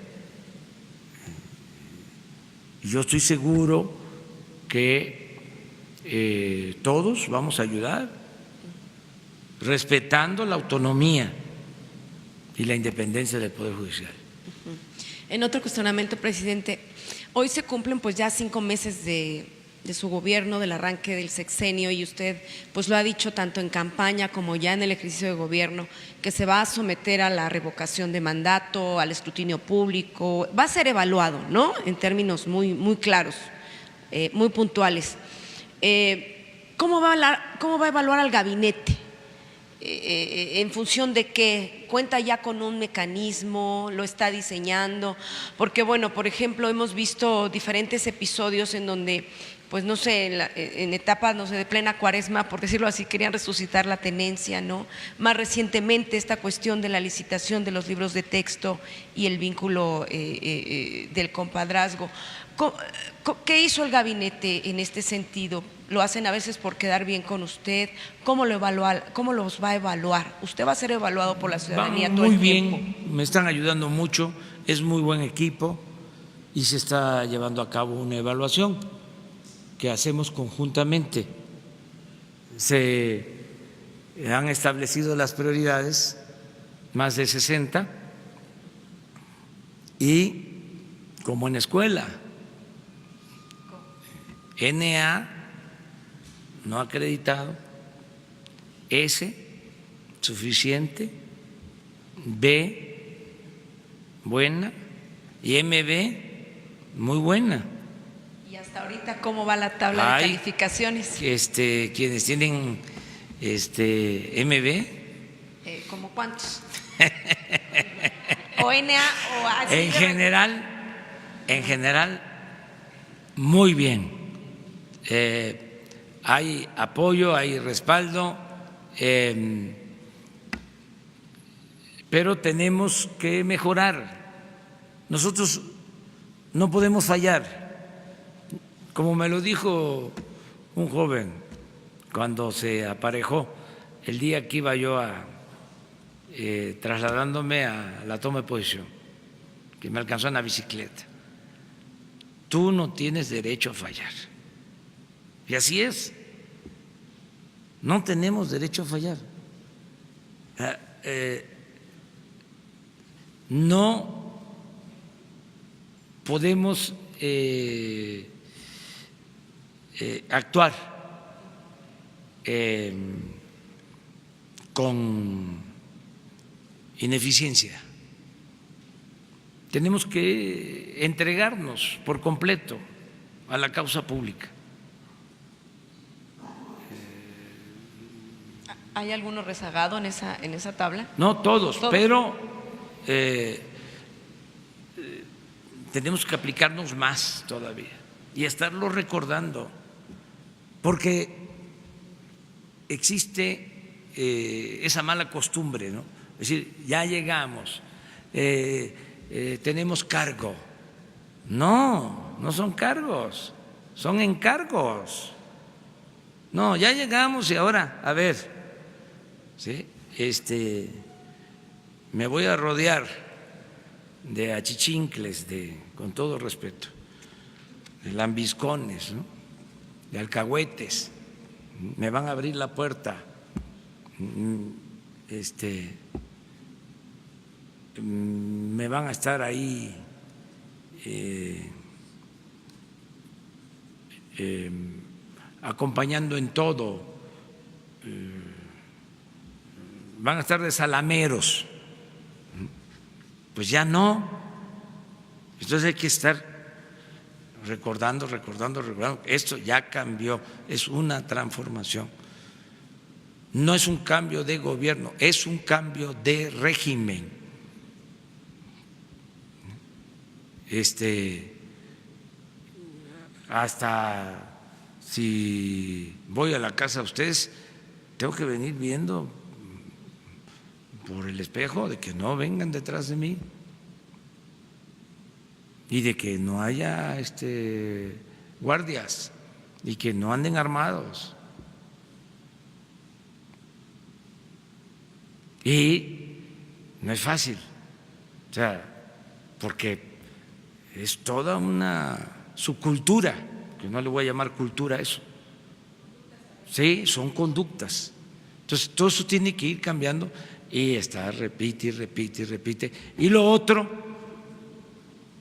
Yo estoy seguro que todos vamos a ayudar, respetando la autonomía y la independencia del Poder Judicial. En otro cuestionamiento, presidente, hoy se cumplen pues ya 5 meses de su gobierno, del arranque del sexenio, y usted pues lo ha dicho tanto en campaña como ya en el ejercicio de gobierno, que se va a someter a la revocación de mandato, al escrutinio público, va a ser evaluado, ¿no? En términos muy claros, muy puntuales. ¿Cómo va a evaluar al gabinete? ¿En función de qué? ¿Cuenta ya con un mecanismo? ¿Lo está diseñando? Porque, bueno, por ejemplo, hemos visto diferentes episodios en donde, pues no sé, en etapas, no sé, de plena cuaresma, por decirlo así, querían resucitar la tenencia, ¿no? Más recientemente esta cuestión de la licitación de los libros de texto y el vínculo del compadrazgo. ¿Qué hizo el gabinete en este sentido? ¿Lo hacen a veces por quedar bien con usted? ¿Cómo los va a evaluar? ¿Usted va a ser evaluado por la ciudadanía todo el tiempo? Muy bien, me están ayudando mucho, es muy buen equipo y se está llevando a cabo una evaluación que hacemos conjuntamente. Se han establecido las prioridades, más de 60, y como en escuela, NA no acreditado, S suficiente, B buena y MB muy buena. ¿Y hasta ahorita cómo va la tabla de calificaciones? Quienes tienen MB. ¿Cómo cuántos? ¿O NA o A? En general, muy bien. Hay apoyo, hay respaldo, pero tenemos que mejorar. Nosotros no podemos fallar. Como me lo dijo un joven cuando se aparejó el día que iba yo trasladándome a la toma de posición, que me alcanzó en la bicicleta: tú no tienes derecho a fallar. Y así es, no tenemos derecho a fallar. No podemos actuar con ineficiencia. Tenemos que entregarnos por completo a la causa pública. ¿Hay alguno rezagado en esa tabla? No todos, pero tenemos que aplicarnos más todavía y estarlo recordando, porque existe esa mala costumbre, ¿no? Es decir, ya llegamos, tenemos cargo. No, no son cargos, son encargos. No, ya llegamos y ahora, a ver, ¿sí? Me voy a rodear de achichincles, con todo respeto, de lambiscones, ¿no? De alcahuetes, me van a abrir la puerta, me van a estar ahí acompañando en todo, van a estar de salameros, pues ya no. Entonces hay que estar recordando, esto ya cambió, es una transformación. No es un cambio de gobierno, es un cambio de régimen. Hasta si voy a la casa de ustedes, tengo que venir viendo por el espejo de que no vengan detrás de mí y de que no haya guardias y que no anden armados. Y no es fácil, o sea, porque es toda una subcultura, que no le voy a llamar cultura a eso. Sí, son conductas. Entonces, todo eso tiene que ir cambiando y está, repite. Y lo otro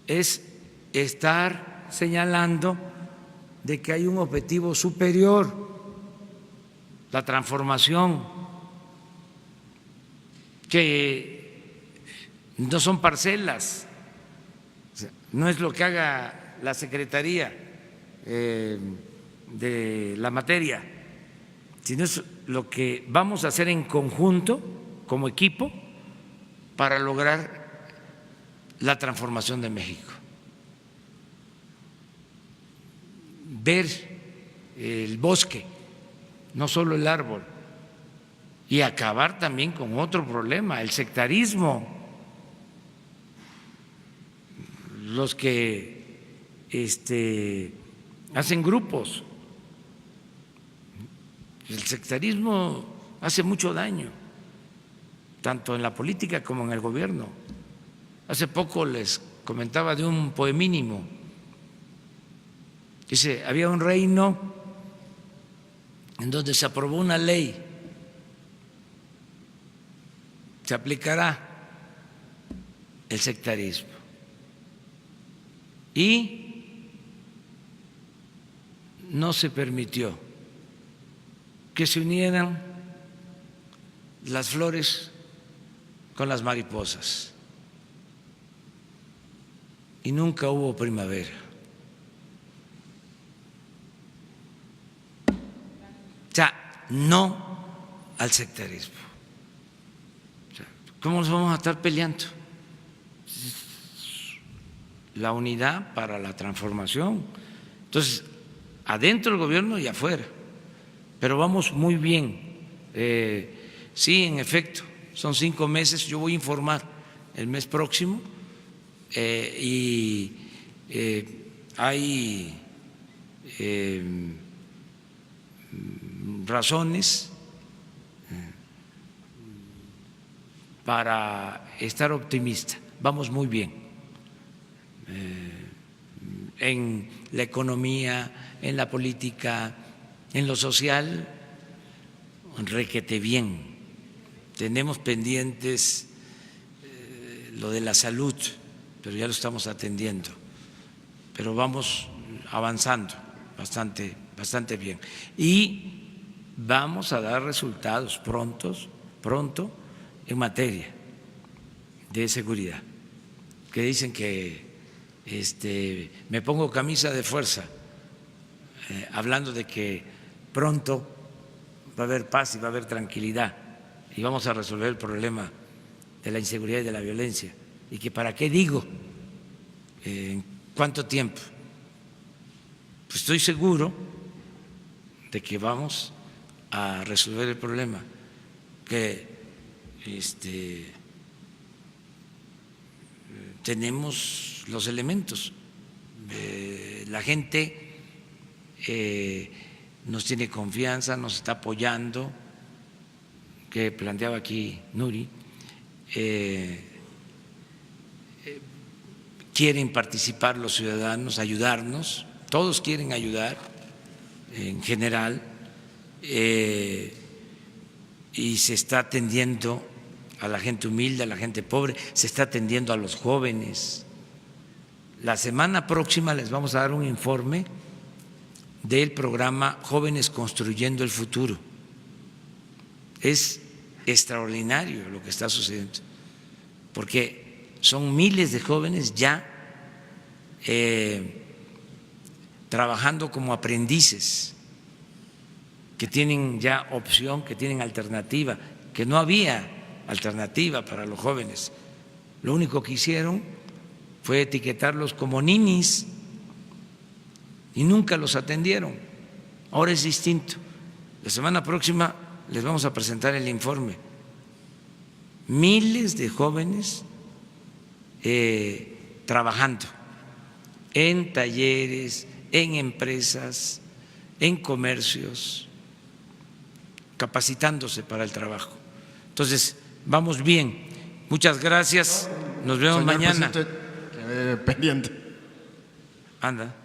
es estar señalando de que hay un objetivo superior, la transformación, que no son parcelas, no es lo que haga la Secretaría de la materia, sino es lo que vamos a hacer en conjunto, como equipo, para lograr la transformación de México. Ver el bosque, no solo el árbol, y acabar también con otro problema, el sectarismo. Los que hacen grupos. El sectarismo hace mucho daño, tanto en la política como en el gobierno. Hace poco les comentaba de un poemínimo. Dice, había un reino en donde se aprobó una ley, se aplicará el sectarismo. Y no se permitió que se unieran las flores con las mariposas. Y nunca hubo primavera. O sea, no al sectarismo. O sea, ¿cómo nos vamos a estar peleando? La unidad para la transformación. Entonces, adentro del gobierno y afuera. Pero vamos muy bien. Sí, en efecto, son 5 meses. Yo voy a informar el mes próximo y hay razones para estar optimista. Vamos muy bien. En la economía, en la política, en lo social, requete bien. Tenemos pendientes lo de la salud, pero ya lo estamos atendiendo. Pero vamos avanzando bastante bien. Y vamos a dar resultados pronto en materia de seguridad. Que dicen que me pongo camisa de fuerza, hablando de que pronto va a haber paz y va a haber tranquilidad y vamos a resolver el problema de la inseguridad y de la violencia. Y que para qué digo, en cuánto tiempo. Pues estoy seguro de que vamos a resolver el problema, que tenemos los elementos. La gente nos tiene confianza, nos está apoyando, que planteaba aquí Nuri, quieren participar los ciudadanos, ayudarnos, todos quieren ayudar en general, y se está atendiendo a la gente humilde, a la gente pobre, se está atendiendo a los jóvenes. La semana próxima les vamos a dar un informe del programa Jóvenes Construyendo el Futuro. Es extraordinario lo que está sucediendo, porque son miles de jóvenes ya trabajando como aprendices, que tienen ya opción, que tienen alternativa, que no había alternativa para los jóvenes. Lo único que hicieron fue etiquetarlos como ninis y nunca los atendieron. Ahora es distinto. La semana próxima les vamos a presentar el informe. Miles de jóvenes trabajando en talleres, en empresas, en comercios, capacitándose para el trabajo. Entonces, vamos bien. Muchas gracias. Nos vemos mañana. Pendiente. Anda.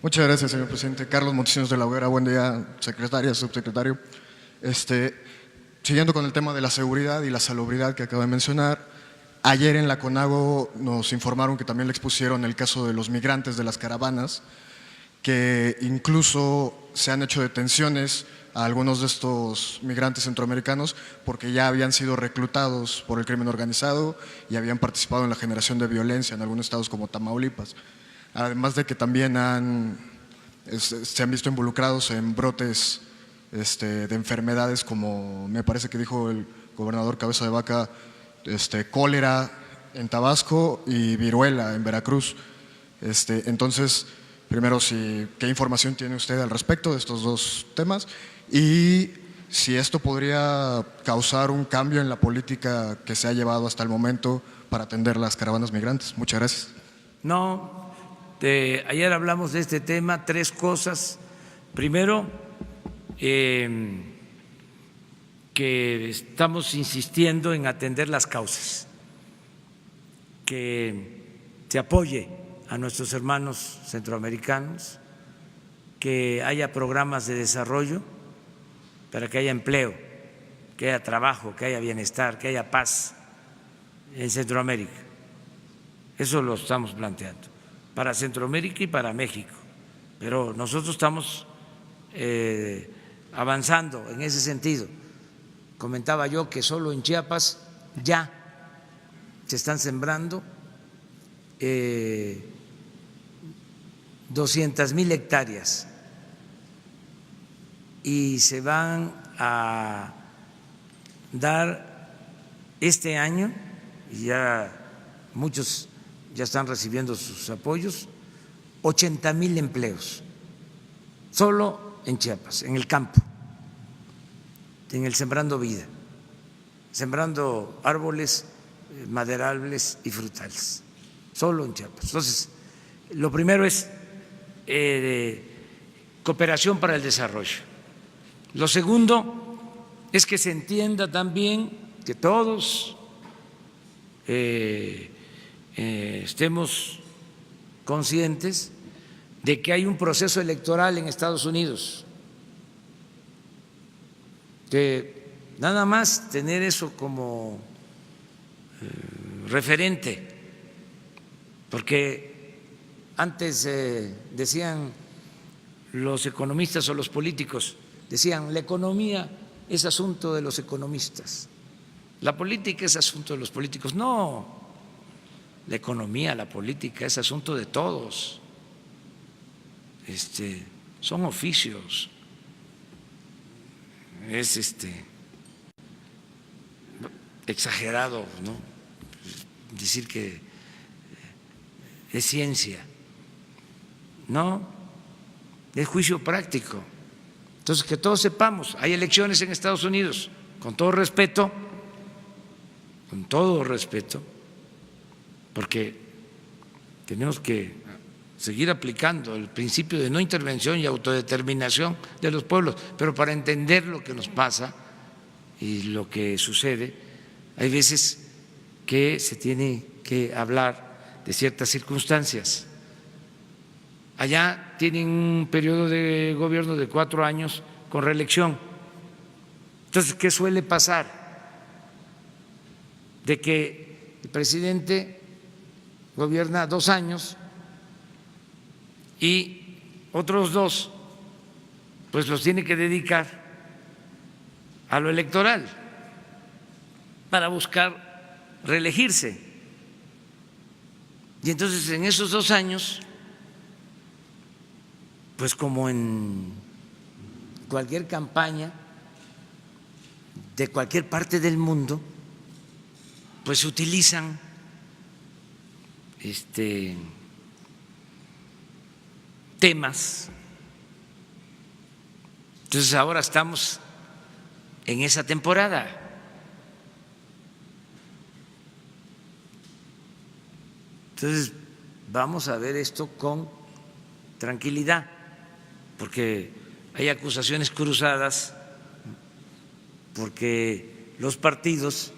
Muchas gracias, señor presidente. Carlos Montesinos de la Hoguera. Buen día, secretaria, subsecretario. Siguiendo con el tema de la seguridad y la salubridad que acabo de mencionar, ayer en la CONAGO nos informaron que también le expusieron el caso de los migrantes de las caravanas, que incluso se han hecho detenciones a algunos de estos migrantes centroamericanos porque ya habían sido reclutados por el crimen organizado y habían participado en la generación de violencia en algunos estados como Tamaulipas. Además de que también se han visto involucrados en brotes de enfermedades como me parece que dijo el gobernador Cabeza de Vaca, cólera en Tabasco y viruela en Veracruz. Entonces, primero, ¿qué información tiene usted al respecto de estos dos temas? Y si esto podría causar un cambio en la política que se ha llevado hasta el momento para atender las caravanas migrantes. Muchas gracias. No, ayer hablamos de este tema, 3 cosas. Primero, que estamos insistiendo en atender las causas, que se apoye a nuestros hermanos centroamericanos, que haya programas de desarrollo para que haya empleo, que haya trabajo, que haya bienestar, que haya paz en Centroamérica. Eso lo estamos planteando para Centroamérica y para México, pero nosotros estamos avanzando en ese sentido. Comentaba yo que solo en Chiapas ya se están sembrando 200,000 hectáreas y se van a dar este año, y ya muchos ya están recibiendo sus apoyos, 80,000 empleos, solo en Chiapas, en el campo, en el Sembrando Vida, sembrando árboles maderables y frutales, solo en Chiapas. Entonces, lo primero es cooperación para el desarrollo. Lo segundo es que se entienda también que todos estemos conscientes de que hay un proceso electoral en Estados Unidos, que nada más tener eso como referente, porque antes decían los economistas o los políticos, decían la economía es asunto de los economistas, la política es asunto de los políticos. No, la economía, la política es asunto de todos. Son oficios. Es exagerado, ¿no?, decir que es ciencia. No, es juicio práctico. Entonces, que todos sepamos, hay elecciones en Estados Unidos, con todo respeto, porque tenemos que seguir aplicando el principio de no intervención y autodeterminación de los pueblos, pero para entender lo que nos pasa y lo que sucede, hay veces que se tiene que hablar de ciertas circunstancias. Allá tienen un periodo de gobierno de 4 años con reelección. Entonces, ¿qué suele pasar? De que el presidente gobierna 2 años y otros 2 pues los tiene que dedicar a lo electoral para buscar reelegirse. Y entonces en esos 2 años, pues como en cualquier campaña de cualquier parte del mundo, pues se utilizan temas. Entonces ahora estamos en esa temporada. Entonces vamos a ver esto con tranquilidad, porque hay acusaciones cruzadas, porque los partidos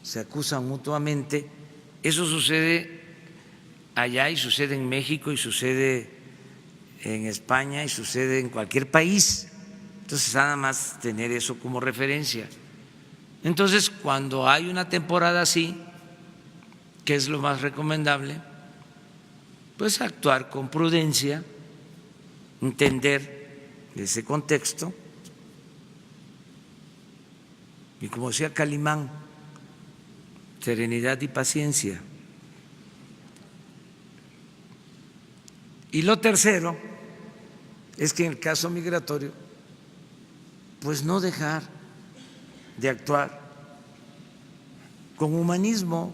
se acusan mutuamente. Eso sucede allá y sucede en México y sucede en España y sucede en cualquier país. Entonces nada más tener eso como referencia. Entonces cuando hay una temporada así, que es lo más recomendable, pues actuar con prudencia, entender ese contexto y, como decía Calimán, serenidad y paciencia. Y lo tercero es que en el caso migratorio, pues no dejar de actuar con humanismo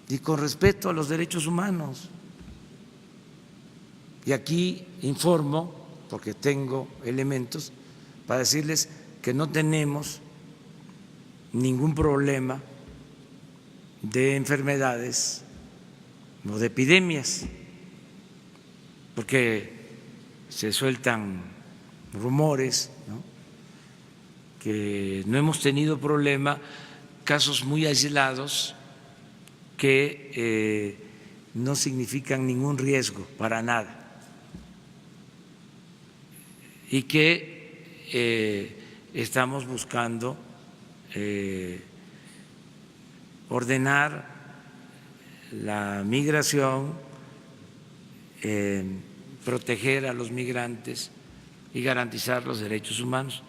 y con respeto a los derechos humanos. Y aquí informo, porque tengo elementos para decirles que no tenemos ningún problema de enfermedades o de epidemias, porque se sueltan rumores, ¿no?, que no hemos tenido problema, casos muy aislados que no significan ningún riesgo para nada y que estamos buscando ordenar la migración, proteger a los migrantes y garantizar los derechos humanos,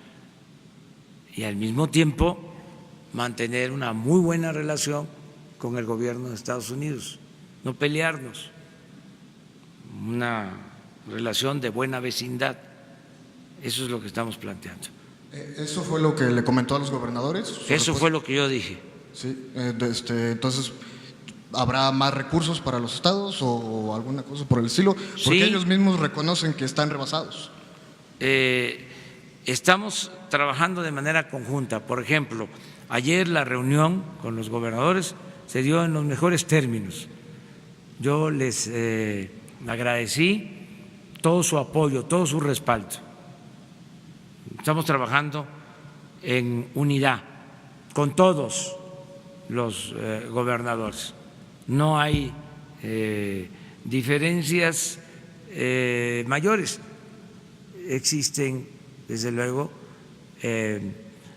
y al mismo tiempo mantener una muy buena relación con el gobierno de Estados Unidos, no pelearnos, una relación de buena vecindad. Eso es lo que estamos planteando. ¿Eso fue lo que le comentó a los gobernadores? Eso fue lo que yo dije. Sí, entonces, ¿habrá más recursos para los estados o alguna cosa por el estilo? Porque sí, ellos mismos reconocen que están rebasados. Estamos trabajando de manera conjunta. Por ejemplo, ayer la reunión con los gobernadores se dio en los mejores términos. Yo les agradecí todo su apoyo, todo su respaldo. Estamos trabajando en unidad con todos los gobernadores. No hay diferencias mayores. Existen, desde luego,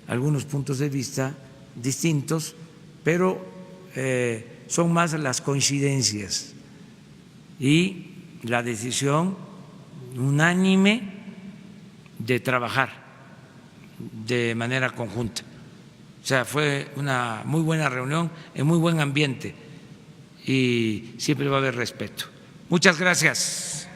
algunos puntos de vista distintos, pero son más las coincidencias y la decisión unánime de trabajar de manera conjunta. O sea, fue una muy buena reunión, en muy buen ambiente, y siempre va a haber respeto. Muchas gracias.